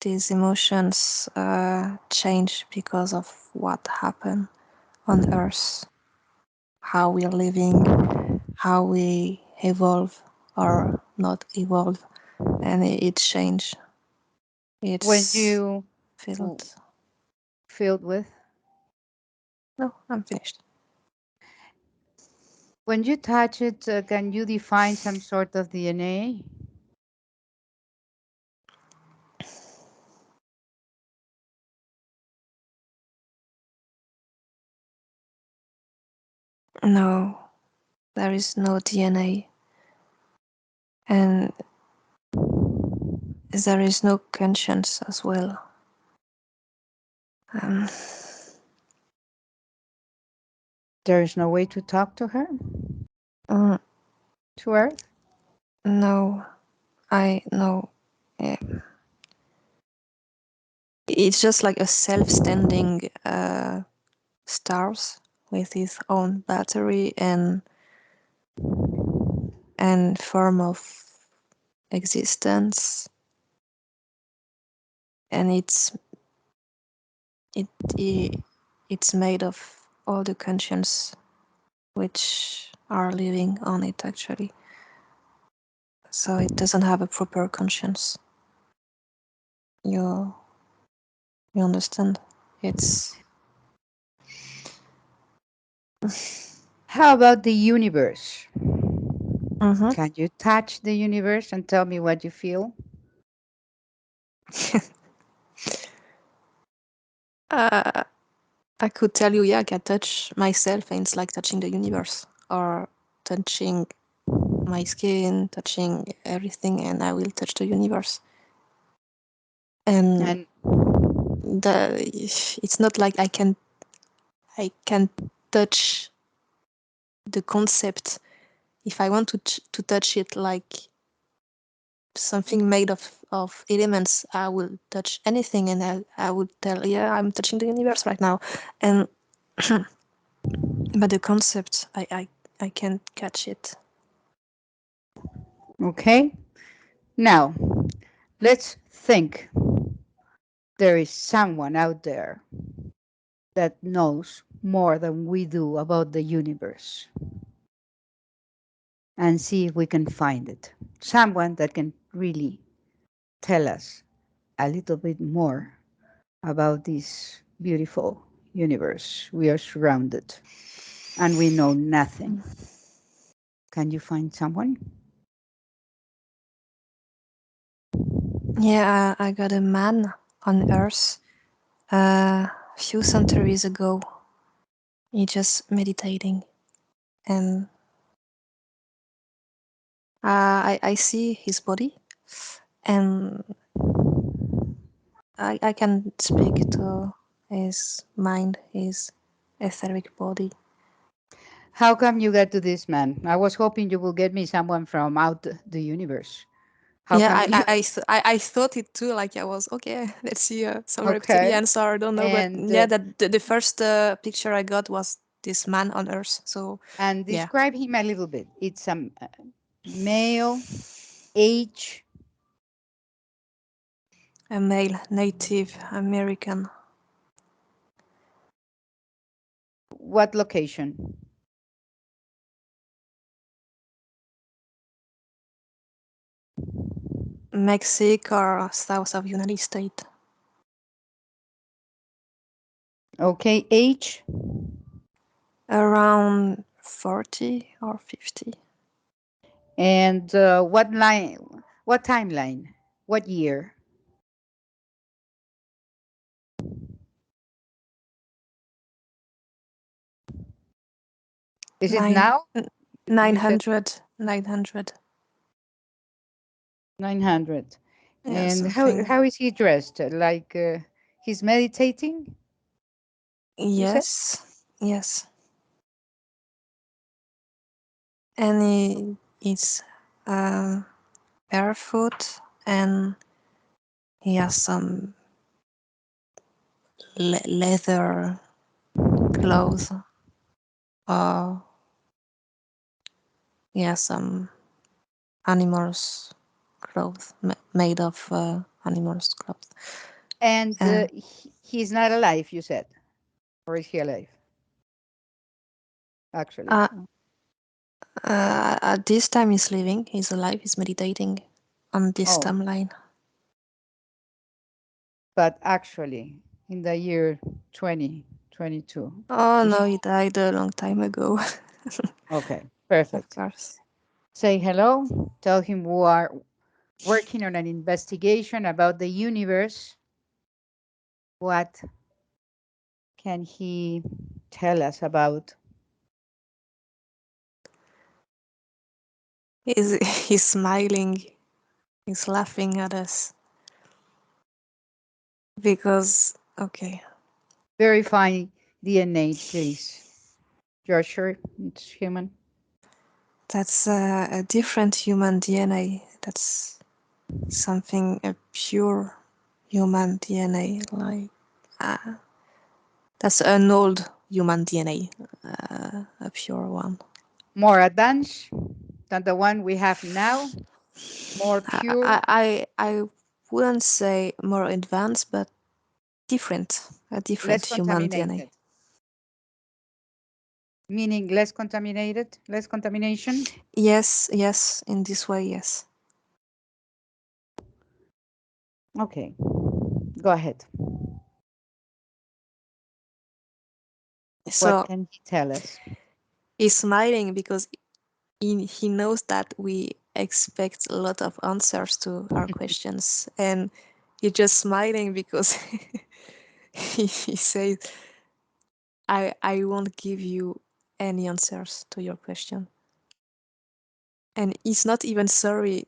these emotions change because of what happened on Earth, how we're living, how we evolve or not evolve, and it change. When It's you filled. filled with, No, I'm finished. when you touch it, can you define some sort of DNA? No, there is no DNA, and there is no conscience as well. Um, There is no way to talk to her, mm, to Earth? no, I know. It's just like a self-standing stars with its own battery and form of existence, and it, it it's made of all the conscience which are living on it actually. So it doesn't have a proper conscience. You you understand? It's How about the universe? mm-hmm. Can you touch the universe and tell me what you feel? uh, I could tell you, yeah, I can touch myself, and it's like touching the universe, or touching my skin, touching everything, and I will touch the universe. And And it's not like I can touch the concept. If I want to touch it like something made of elements, I will touch anything, and I would tell, yeah, I'm touching the universe right now. And but the concept, I can't catch it. okay, now let's think there is someone out there that knows more than we do about the universe and see if we can find it. Someone that can really tell us a little bit more about this beautiful universe we are surrounded and we know nothing. Can you find someone? Yeah, I got a man on Earth a few centuries ago. He just meditating, and I see his body, and I can speak to his mind, his etheric body. How come you got to this man? I was hoping you will get me someone from out the universe. How Yeah, come you? I thought it too. Like I was okay. Let's see some Okay. reptilians, or I don't know, but And yeah, that the first picture I got was this man on Earth. So and yeah, describe him a little bit. It's Male, age, A male, Native American. what location? Mexico or south of United States. Okay, age, Around 40 or 50. and what timeline, what year? Is it Nine, now? You said 900, 900. 900. Yeah, And something. how is he dressed? Like he's meditating, you said? Yes, yes. And he is barefoot, and he has some leather clothes. Uh, yeah, some animals clothes made of animals clothes. And Uh, he's not alive, you said. Or is he alive, actually? uh, at this time he's living, he's alive, he's meditating on this Oh, timeline. but actually, in the year 2022, Oh is no, he died a long time ago. okay, Of perfect. course. Say hello, tell him we are working on an investigation about the universe. What can he tell us about? He's smiling, he's laughing at us because okay, Verify DNA, please. You're sure it's human? that's a different human DNA. That's something a pure human DNA, like uh, that's an old human DNA, a pure one. More advanced than the one we have now? More I, pure? I I wouldn't say more advanced, but different, a Less different human DNA. contaminated? Meaning less contaminated? Less contamination? Yes, yes, in this way, yes. Okay, go ahead. What So can he tell us? he's smiling because he knows that we expect a lot of answers to our questions, and he's just smiling because he says, I won't give you any answers to your question. And he's not even sorry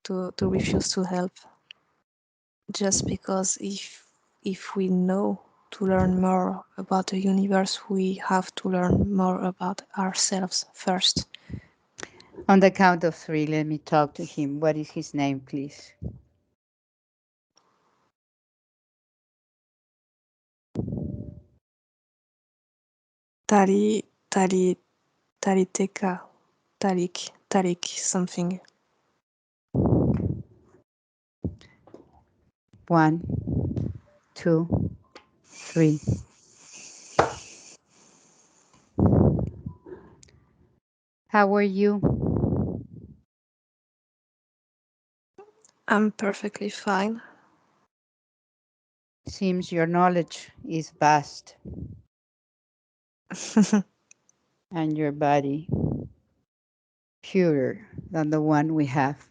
to refuse to help, just because if we know to learn more about the universe, we have to learn more about ourselves first. On the count of three, let me talk to him. What is his name, please? Tari, Tari, Tariteka, Tarik, something. One, two, three. How are you? I'm perfectly fine. Seems your knowledge is vast and your body purer than the one we have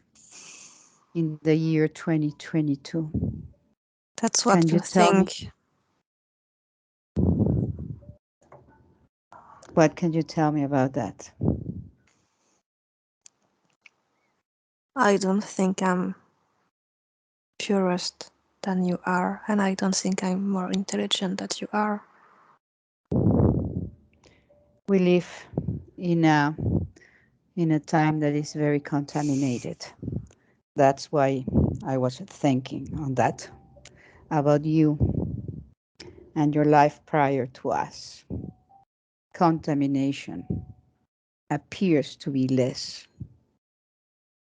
in the year 2022. That's Can what you you tell me? think. What can you tell me about that? I don't think I'm purest than you are, and I don't think I'm more intelligent than you are. We live in a time that is very contaminated. That's why I was thinking on that about you and your life prior to us. Contamination appears to be less.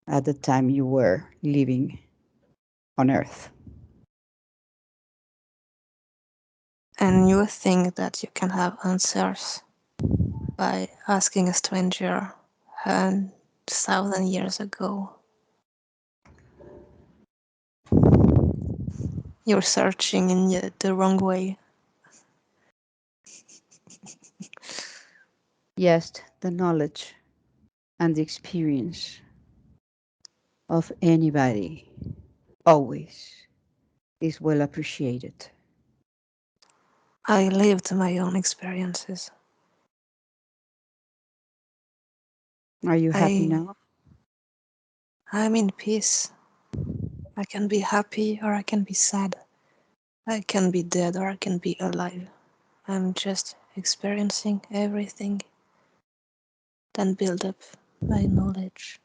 at the time you were living on Earth. And you think that you can have answers by asking a stranger 1,000 years ago. You're searching in the wrong way. Yes, the knowledge and the experience of anybody always is well appreciated. I lived my own experiences. Are you happy I, now? I'm in peace. I can be happy or I can be sad. I can be dead or I can be alive. I'm just experiencing everything, then build up my knowledge.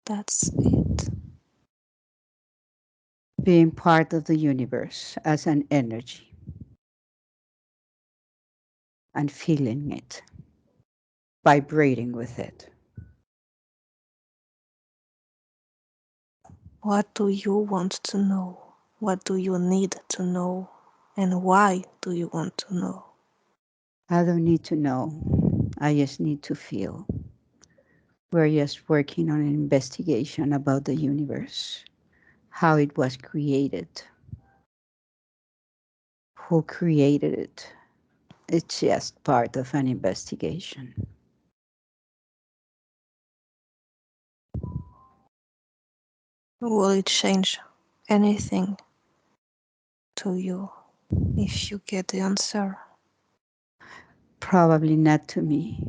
That's it. Being part of the universe as an energy and feeling it, vibrating with it. What do you want to know? What do you need to know? And why do you want to know? I don't need to know. I just need to feel. We're just working on an investigation about the universe, how it was created, who created it. It's just part of an investigation. Will it change anything to you if you get the answer? Probably not to me,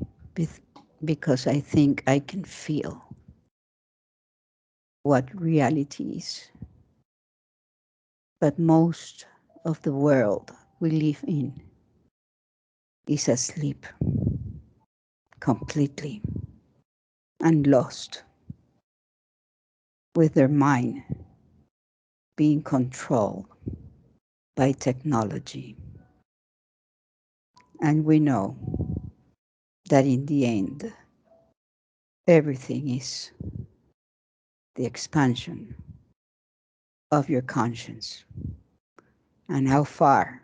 because I think I can feel what reality is. But most of the world we live in is asleep completely and lost, with their mind being controlled by technology. And we know that in the end, everything is the expansion of your conscience and how far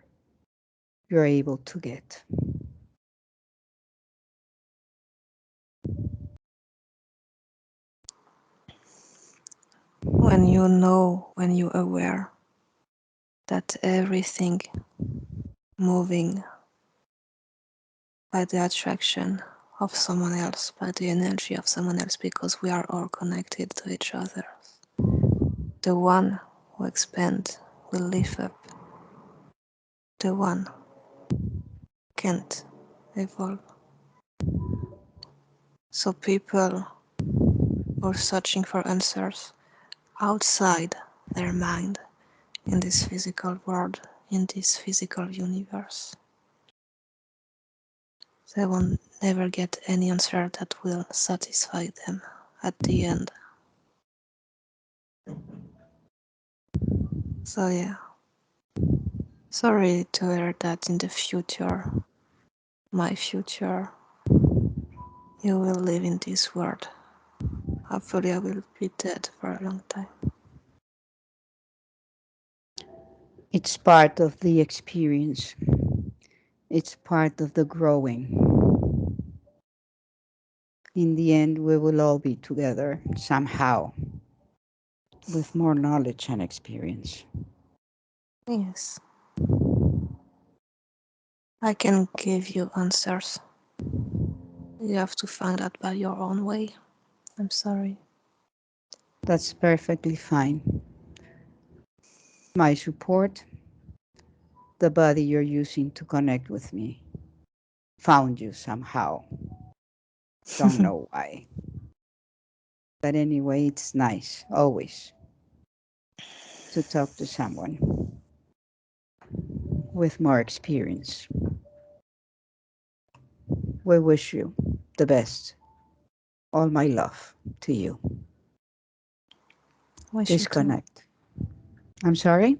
you're able to get. When you know, when you're aware that everything moving by the attraction of someone else, by the energy of someone else, because we are all connected to each other. The one who expands will lift up, the one can't evolve. So people who are searching for answers outside their mind in this physical world, in this physical universe, they will never get any answer that will satisfy them at the end. So yeah, sorry to hear that in the future, my future, you will live in this world. Hopefully I will be dead for a long time. It's part of the experience, it's part of the growing. In the end, we will all be together somehow with more knowledge and experience. Yes, I can give you answers. You have to find out by your own way. I'm sorry. That's perfectly fine. My support, the body you're using to connect with me, found you somehow. Don't know why. But anyway, it's nice, always, to talk to someone with more experience. We wish you the best. All my love to you. Wish you too. Disconnect. I'm sorry?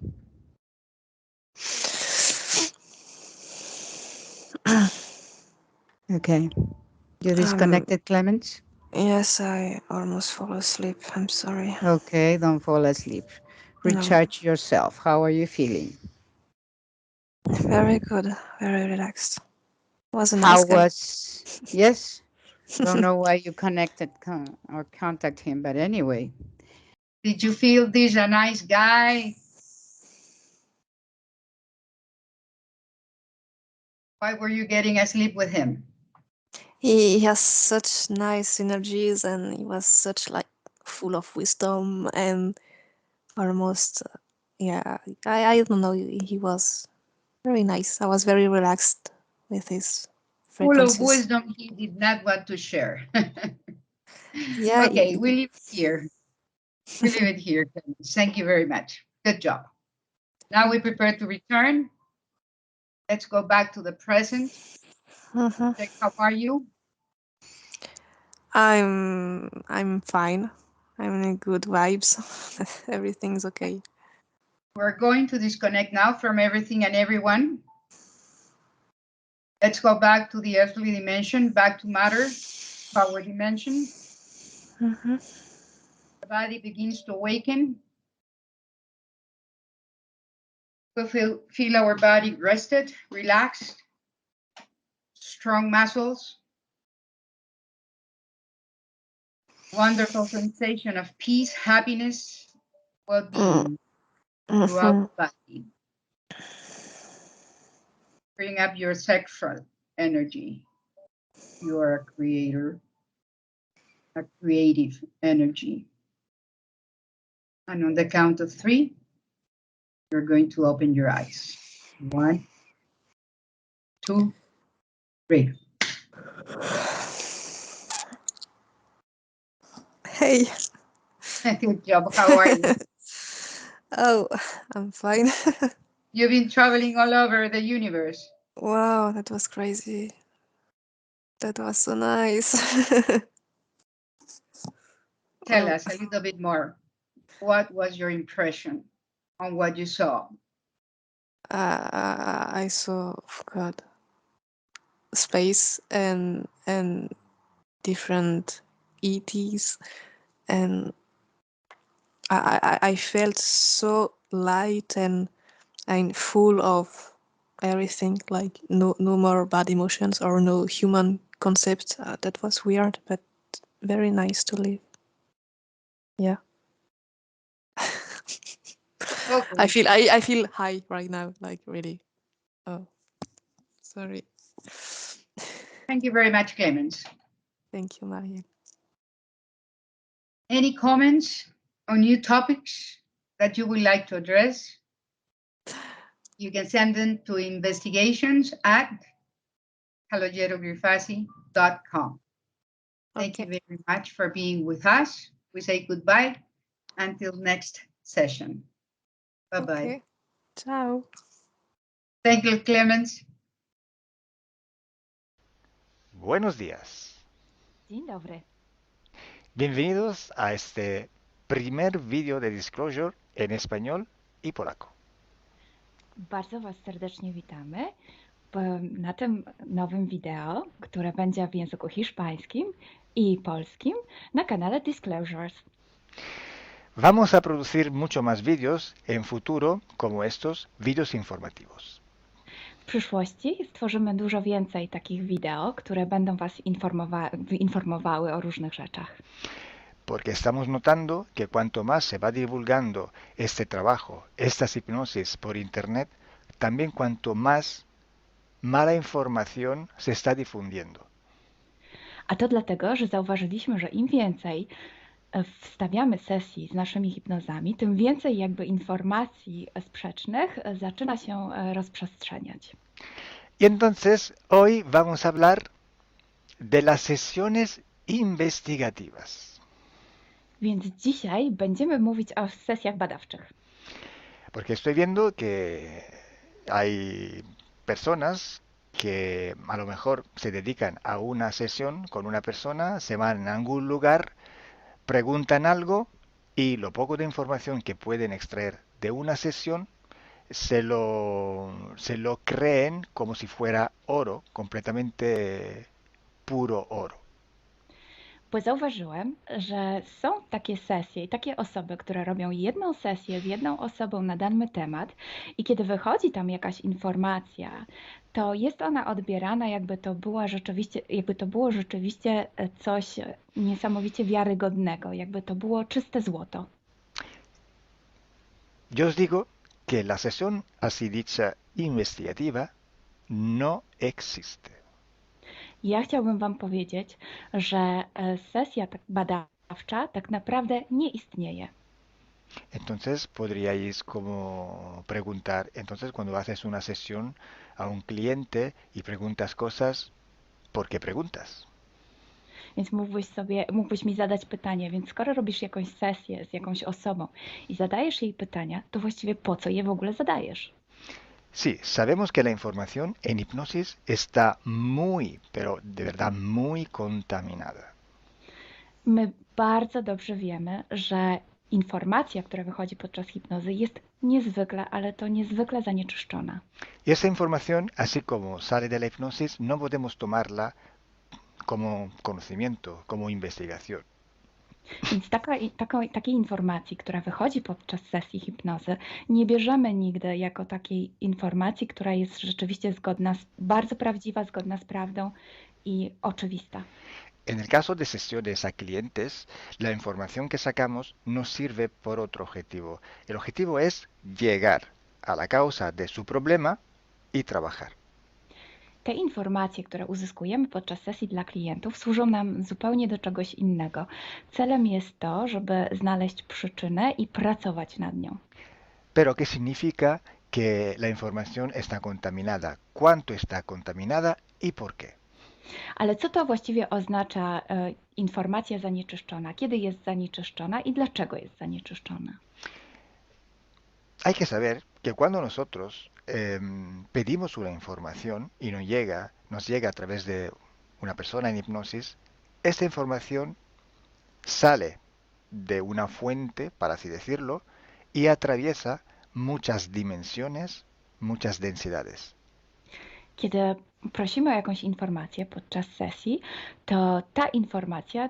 Okay. You Um, disconnected, Clemence? Yes, I almost fall asleep. I'm sorry. Okay, don't fall asleep. No, Recharge yourself. How are you feeling? very good, very relaxed. Was a How nice guy. was, yes? Don't know why you connected or contact him, but anyway. Did you feel this a nice guy? Why were you getting asleep with him? He has such nice energies, and he was such like full of wisdom and almost, yeah. I don't know. He was very nice. I was very relaxed with his Full of frequencies. wisdom he did not want to share. Yeah. Okay, we leave it here. We leave it here. Thank you very much. Good job. Now we prepare to return. Let's go back to the present. Mhm. Check, how are you? I'm fine. I'm in good vibes. Everything's okay. We're going to disconnect now from everything and everyone. Let's go back to the earthly dimension, back to matter, power dimension. Mhm. The body begins to awaken. We feel our body rested, relaxed, strong muscles, wonderful sensation of peace, happiness, Mm. well-being throughout Mhm. the body. Bring up your sacral energy. You are a creator, a creative energy. And on the count of 3, you're going to open your eyes. 1, 2, 3. Hey. Good job. How are you? Oh, I'm fine. You've been traveling all over the universe. Wow, that was crazy. That was so nice. Tell Oh, us a little bit more. What was your impression on what you saw? I saw, oh God, space and different ETs, and I felt so light and full of everything, like no more bad emotions or no human concept. That was weird, but very nice to live. Yeah. I Okay. feel I feel high right now, like really. Oh, sorry. Thank you very much, Clemence. Thank you, Mariel. Any comments on new topics that you would like to address? You can send them to investigations@calogerogrifasi.com. Thank you Okay. very much for being with us. We say goodbye until next session. Bye-bye. Okay. Ciao. Thank you, Clemens. Buenos días. Dzień dobry. Bienvenidos a este primer vídeo de Disclosure en español y polaco. Bardzo Was serdecznie witamy na tym nowym wideo, które będzie w języku hiszpańskim i polskim na kanale Disclosures. Vamos a producir mucho más vídeos en futuro como estos vídeos informativos. W przyszłości stworzymy dużo więcej takich wideo, które będą Was informowały o różnych rzeczach. Porque estamos notando que cuanto más se va divulgando este trabajo, estas hipnosis por internet, también cuanto más mala información se está difundiendo. A to dlatego, że zauważyliśmy, że im więcej wstawiamy sesji z naszymi hipnozami, tym więcej jakby informacji sprzecznych zaczyna się rozprzestrzeniać. Y entonces hoy vamos a hablar de las sesiones investigativas. Więc dzisiaj będziemy mówić o sesjach badawczych. Porque estoy viendo que hay personas que a lo mejor se dedican a una sesión con una persona, se van a algún lugar, preguntan algo y lo poco de información que pueden extraer de una sesión se lo creen como si fuera oro, completamente puro oro. Bo zauważyłem, że są takie sesje i takie osoby, które robią jedną sesję z jedną osobą na dany temat i kiedy wychodzi tam jakaś informacja, to jest ona odbierana, jakby to było rzeczywiście coś niesamowicie wiarygodnego, jakby to było czyste złoto. Yo os digo que la sesión así dicha investigativa no existe. Ja chciałbym Wam powiedzieć, że sesja badawcza tak naprawdę nie istnieje. Entonces podríais como preguntar, entonces cuando haces una sesión a un cliente y preguntas cosas, ¿por qué preguntas? Więc mógłbyś mi zadać pytanie, więc skoro robisz jakąś sesję z jakąś osobą i zadajesz jej pytania, to właściwie po co je w ogóle zadajesz? Sí, sabemos que la información en hipnosis está muy, pero de verdad muy contaminada. My bardzo dobrze wiemy, że informacja, która wychodzi podczas hipnozy jest niezwykle, ale to niezwykle zanieczyszczona. Y esa información, así como sale de la hipnosis, no podemos tomarla como conocimiento, como investigación. Więc takiej informacji, która wychodzi podczas sesji hipnozy, nie bierzemy nigdy jako takiej informacji, która jest rzeczywiście bardzo prawdziwa, zgodna z prawdą i oczywista. En el caso de sesiones a clientes, la información que sacamos nos sirve por otro objetivo. El objetivo es llegar a la causa de su problema y trabajar. Te informacje, które uzyskujemy podczas sesji dla klientów, służą nam zupełnie do czegoś innego. Celem jest to, żeby znaleźć przyczynę i pracować nad nią. Pero ¿qué significa que la información está contaminada? ¿Cuánto está contaminada y por qué? Ale co to właściwie oznacza informacja zanieczyszczona? Kiedy jest zanieczyszczona i dlaczego jest zanieczyszczona? Hay que saber que cuando nosotros pedimos una información y nos llega a través de una persona en hipnosis, esta información sale de una fuente, para así decirlo, y atraviesa muchas dimensiones, muchas densidades. Kiedy prosimy o jakąś informację podczas sesji, to ta informacja,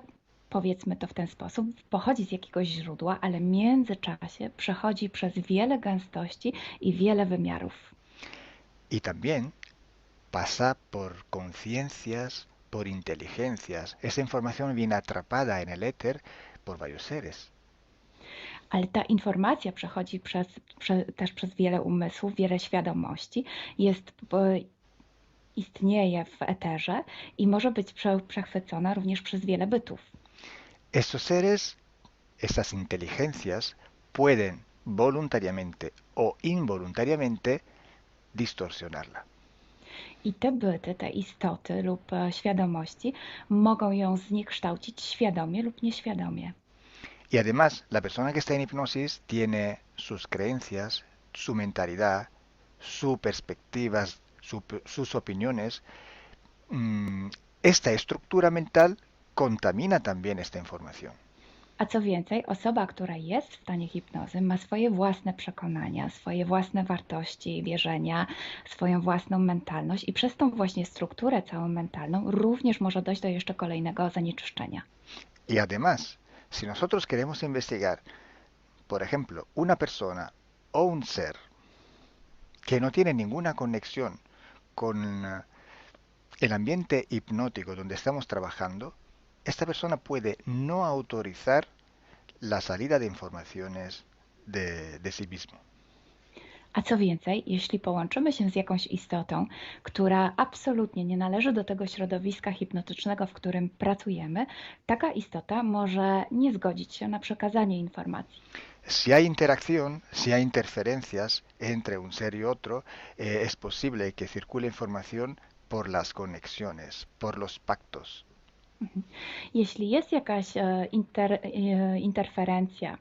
powiedzmy to w ten sposób, pochodzi z jakiegoś źródła, ale w międzyczasie przechodzi przez wiele gęstości i wiele wymiarów. Y también pasa por conciencias, por inteligencias. Esa información viene atrapada en el éter por varios seres. Ale ta informacja przechodzi też przez wiele umysłów, wiele świadomości, istnieje w eterze i może być przechwycona również przez wiele bytów. Estos seres, esas inteligencias, pueden voluntariamente o involuntariamente distorsionarla. I te byty, te istoty lub świadomości mogą ją zniekształcić świadomie lub nieświadomie. Y además, la persona que está en hipnosis tiene sus creencias, su mentalidad, sus perspectivas, sus opiniones. Esta estructura mental contamina también esta información. A co więcej, osoba, która jest w stanie hipnozy, ma swoje własne przekonania, swoje własne wartości, wierzenia, swoją własną mentalność i przez tą właśnie strukturę całą mentalną również może dojść do jeszcze kolejnego zanieczyszczenia. Y además, si nosotros queremos investigar, por ejemplo, una persona o un ser que no tiene ninguna conexión con el ambiente hipnótico donde estamos trabajando, esta persona puede no autorizar la salida de informaciones de sí mismo. A co więcej, jeśli połączymy się z jakąś istotą, która absolutnie nie należy do tego środowiska hipnotycznego, w którym pracujemy, taka istota może nie zgodzić się na przekazanie informacji. Si hay interacción, si hay interferencias entre un ser y otro, es posible que circule información por las conexiones, por los pactos. Jeśli jest jakaś interferencja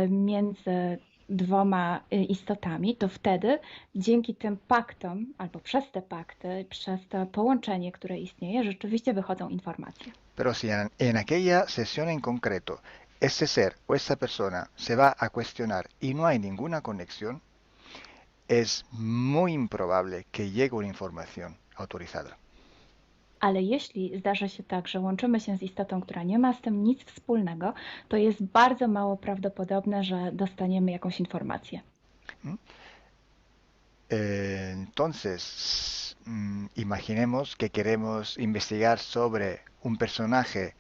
między dwoma istotami, to wtedy dzięki tym paktom, albo przez te pakty, przez to połączenie, które istnieje, rzeczywiście wychodzą informacje. Pero si en aquella sesión en concreto ese ser o esa persona se va a cuestionar y no hay ninguna conexión, es muy improbable que llegue una información autorizada. Ale jeśli zdarza się tak, że łączymy się z istotą, która nie ma z tym nic wspólnego, to jest bardzo mało prawdopodobne, że dostaniemy jakąś informację. Entonces, imaginemos que queremos investigar sobre un personaje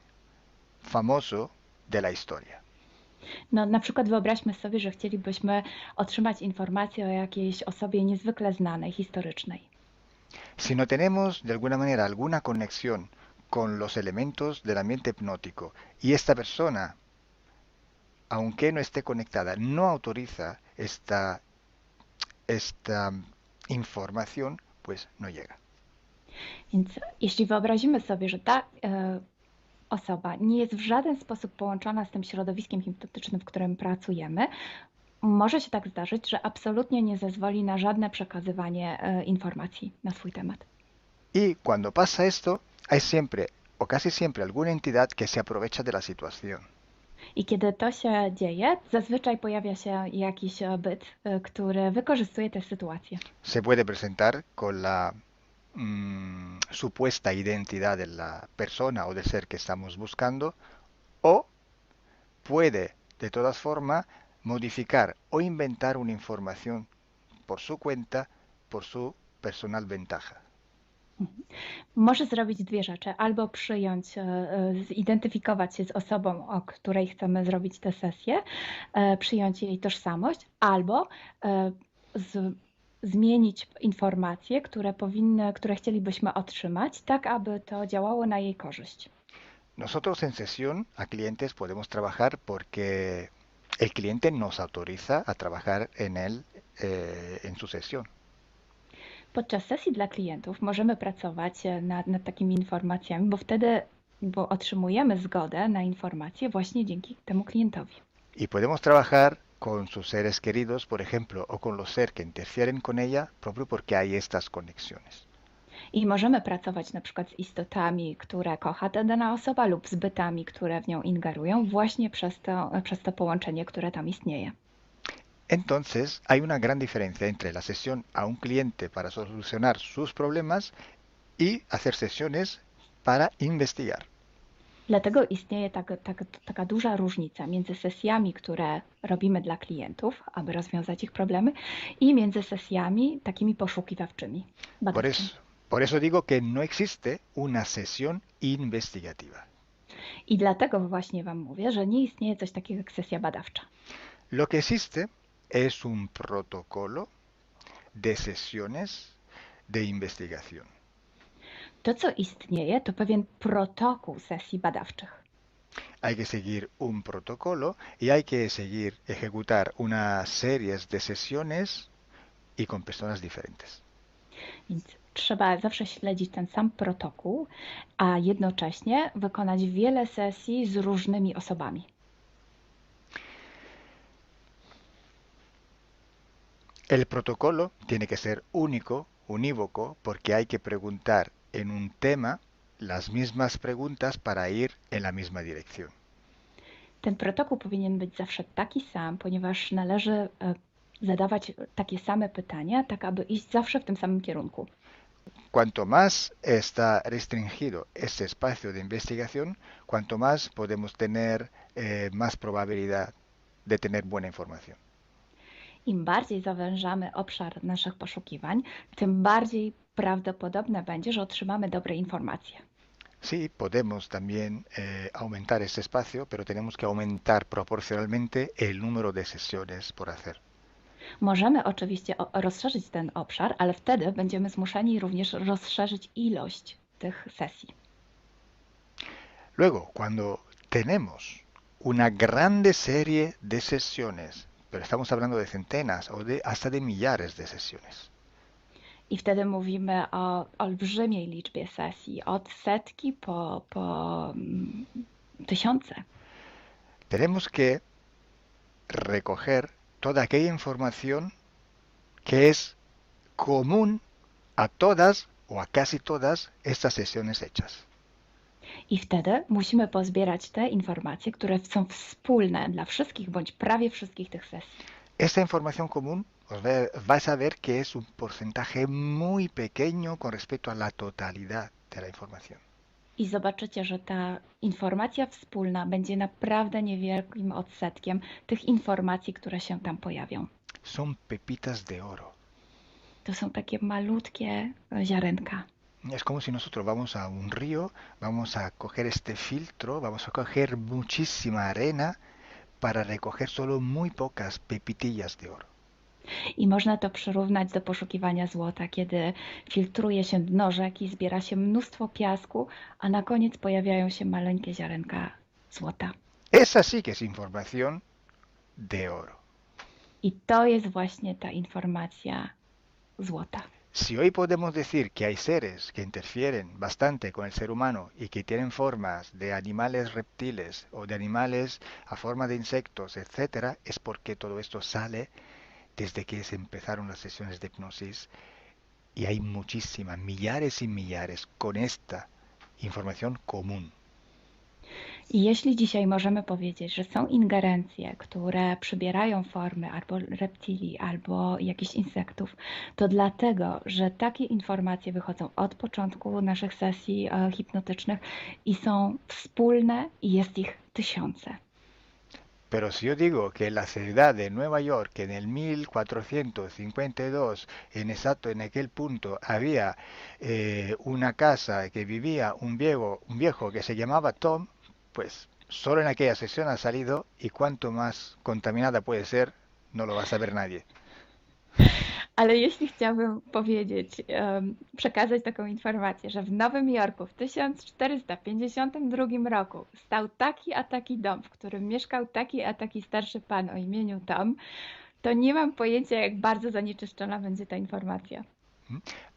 famoso de la historia. No, na przykład wyobraźmy sobie, że chcielibyśmy otrzymać informację o jakiejś osobie niezwykle znanej, historycznej. Si no tenemos de alguna manera alguna conexión con los elementos del ambiente hipnótico y esta persona, aunque no esté conectada, no autoriza esta información, pues no llega. Więc jeśli wyobrazimy sobie, że ta osoba nie jest w żaden sposób połączona z tym środowiskiem hipnotycznym, w którym pracujemy, może się tak zdarzyć, że absolutnie nie zezwoli na żadne przekazywanie informacji na swój temat. Y cuando pasa esto, hay siempre o casi siempre alguna entidad que se aprovecha de la situación. I kiedy to się dzieje, zazwyczaj pojawia się jakiś byt, który wykorzystuje tę sytuację. Se puede presentar con la supuesta identidad de la persona o del ser que estamos buscando, o puede de todas formas modificar o inventar una información por su cuenta, por su personal ventaja. Może zrobić dwie rzeczy. Albo przyjąć, zidentyfikować się z osobą, o której chcemy zrobić tę sesję, przyjąć jej tożsamość, albo zmienić informacje, które chcielibyśmy otrzymać, tak aby to działało na jej korzyść. Nosotros en sesión a clientes podemos trabajar porque el cliente nos autoriza a trabajar en él en su sesión. Podczas sesji dla klientów możemy pracować nad takimi informacjami, bo otrzymujemy zgodę na informacje właśnie dzięki temu klientowi. Y podemos trabajar con sus seres queridos, por ejemplo, o con los seres que interfieren con ella, propio porque hay estas conexiones. I możemy pracować na przykład z istotami, które kocha ta dana osoba, lub z bytami, które w nią ingerują, właśnie przez to połączenie, które tam istnieje. Entonces, hay una gran diferencia entre la sesión a un cliente para solucionar sus problemas y hacer sesiones para investigar. Dlatego istnieje taka duża różnica między sesjami, które robimy dla klientów, aby rozwiązać ich problemy, i między sesjami takimi poszukiwawczymi, badawczymi. Por eso digo que no existe una sesión investigativa. I dlatego właśnie Wam mówię, że nie istnieje coś takiego jak sesja badawcza. Lo que existe es un protocolo de sesiones de investigación. To, co istnieje, to pewien protokół sesji badawczych. Hay que seguir un protocolo y hay que ejecutar una serie de sesiones y con personas diferentes. Więc trzeba zawsze śledzić ten sam protokół, a jednocześnie wykonać wiele sesji z różnymi osobami. El protocolo tiene que ser único, unívoco, porque hay que preguntar en un tema las mismas preguntas para ir en la misma dirección. Ten protokół powinien być zawsze taki sam, ponieważ należy zadawać takie same pytania, tak aby iść zawsze w tym samym kierunku. Cuanto más está restringido este espacio de investigación, cuanto más podemos tener más probabilidad de tener buena información. Im bardziej zawężamy obszar naszych poszukiwań, tym bardziej prawdopodobne będzie, że otrzymamy dobre informacje. Sí, podemos también aumentar este espacio, pero tenemos que aumentar proporcionalmente el número de sesiones por hacer. Możemy oczywiście rozszerzyć ten obszar, ale wtedy będziemy zmuszeni również rozszerzyć ilość tych sesji. Luego, cuando tenemos una grande serie de sesiones, pero estamos hablando de centenas o hasta de millares de sesiones. I wtedy mówimy o olbrzymiej liczbie sesji, od setki po tysiące. Tenemos que recoger toda aquella información que es común a todas o a casi todas estas sesiones hechas. I wtedy musimy pozbierać te informacje, które są wspólne dla wszystkich bądź prawie wszystkich tych sesji. Esta información común, vais a ver que es un porcentaje muy pequeño con respecto a la totalidad de la información. I zobaczycie, że ta informacja wspólna będzie naprawdę niewielkim odsetkiem tych informacji, które się tam pojawią. Son pepitas de oro. To są takie malutkie ziarenka. Es como si nosotros vamos a un río, vamos a coger este filtro, vamos a coger muchísima arena para recoger solo muy pocas pepitillas de oro. I można to przyrównać do poszukiwania złota, kiedy filtruje się dno rzeki, zbiera się mnóstwo piasku, a na koniec pojawiają się maleńkie ziarenka złota. Esa sí que es información de oro. I to jest właśnie ta informacja złota. Si hoy podemos decir que hay seres que interfieren bastante con el ser humano y que tienen formas de animales reptiles o de animales a forma de insectos, etcétera, es porque todo esto sale desde que se empezaron las sesiones de hipnosis y hay muchísimas, millares y millares con esta información común. I jeśli dzisiaj możemy powiedzieć, że są ingerencje, które przybierają formy albo reptilii, albo jakichś insektów, to dlatego, że takie informacje wychodzą od początku naszych sesji hipnotycznych i są wspólne i jest ich tysiące. Pero si yo digo que en la ciudad de Nueva York, en el 1452, en aquel punto, había una casa que vivía un viejo que se llamaba Tom, pues solo en aquella sesión ha salido, y cuanto más contaminada puede ser, no lo va a saber nadie. Ale jeśli chciałbym powiedzieć, przekazać taką informację, że w Nowym Jorku w 1452 roku stał taki a taki dom, w którym mieszkał taki a taki starszy pan o imieniu Tom, to nie mam pojęcia, jak bardzo zanieczyszczona będzie ta informacja.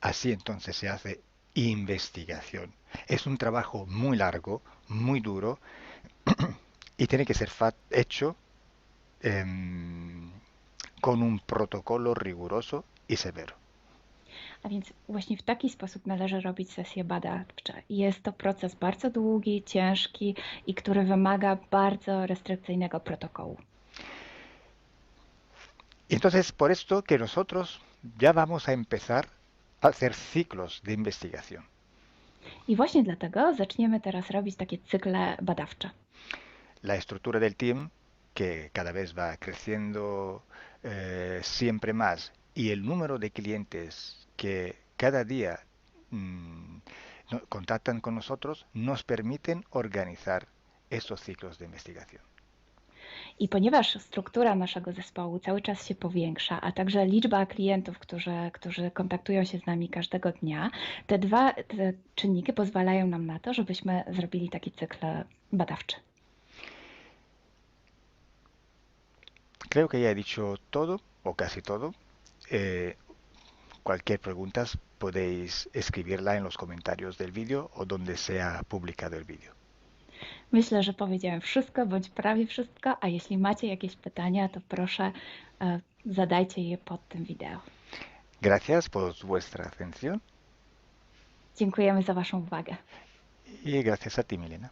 Así entonces se hace investigación. Es un trabajo muy largo, muy duro, y tiene que ser hecho con un protocolo riguroso y severo. A więc właśnie w taki sposób należy robić sesje badawcze. Jest to proces bardzo długi, ciężki i który wymaga bardzo restrykcyjnego protokołu. Y entonces por esto que nosotros ya vamos a empezar a hacer ciclos de investigación. I właśnie dlatego zaczniemy teraz robić takie cykle badawcze. La estructura del team, que cada vez va creciendo siempre más, y el número de clientes que cada día contactan con nosotros, nos permiten organizar estos ciclos de investigación. I ponieważ struktura naszego zespołu cały czas się powiększa, a także liczba klientów, którzy kontaktują się z nami każdego dnia, te czynniki pozwalają nam na to, żebyśmy zrobili taki cykl badawczy. Creo que ya he dicho todo, o casi todo. Cualquier pregunta podéis escribirla en los comentarios del vídeo o donde sea publicado el vídeo. Myślę, że powiedziałem wszystko, bądź prawie wszystko, a jeśli macie jakieś pytania, to proszę zadajcie je pod tym wideo. Gracias por vuestra atención. Dziękujemy za Waszą uwagę. Y gracias a ti, Milena.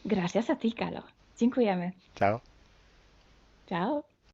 Gracias a ti, Calo. Dziękujemy. Chao. Ciao.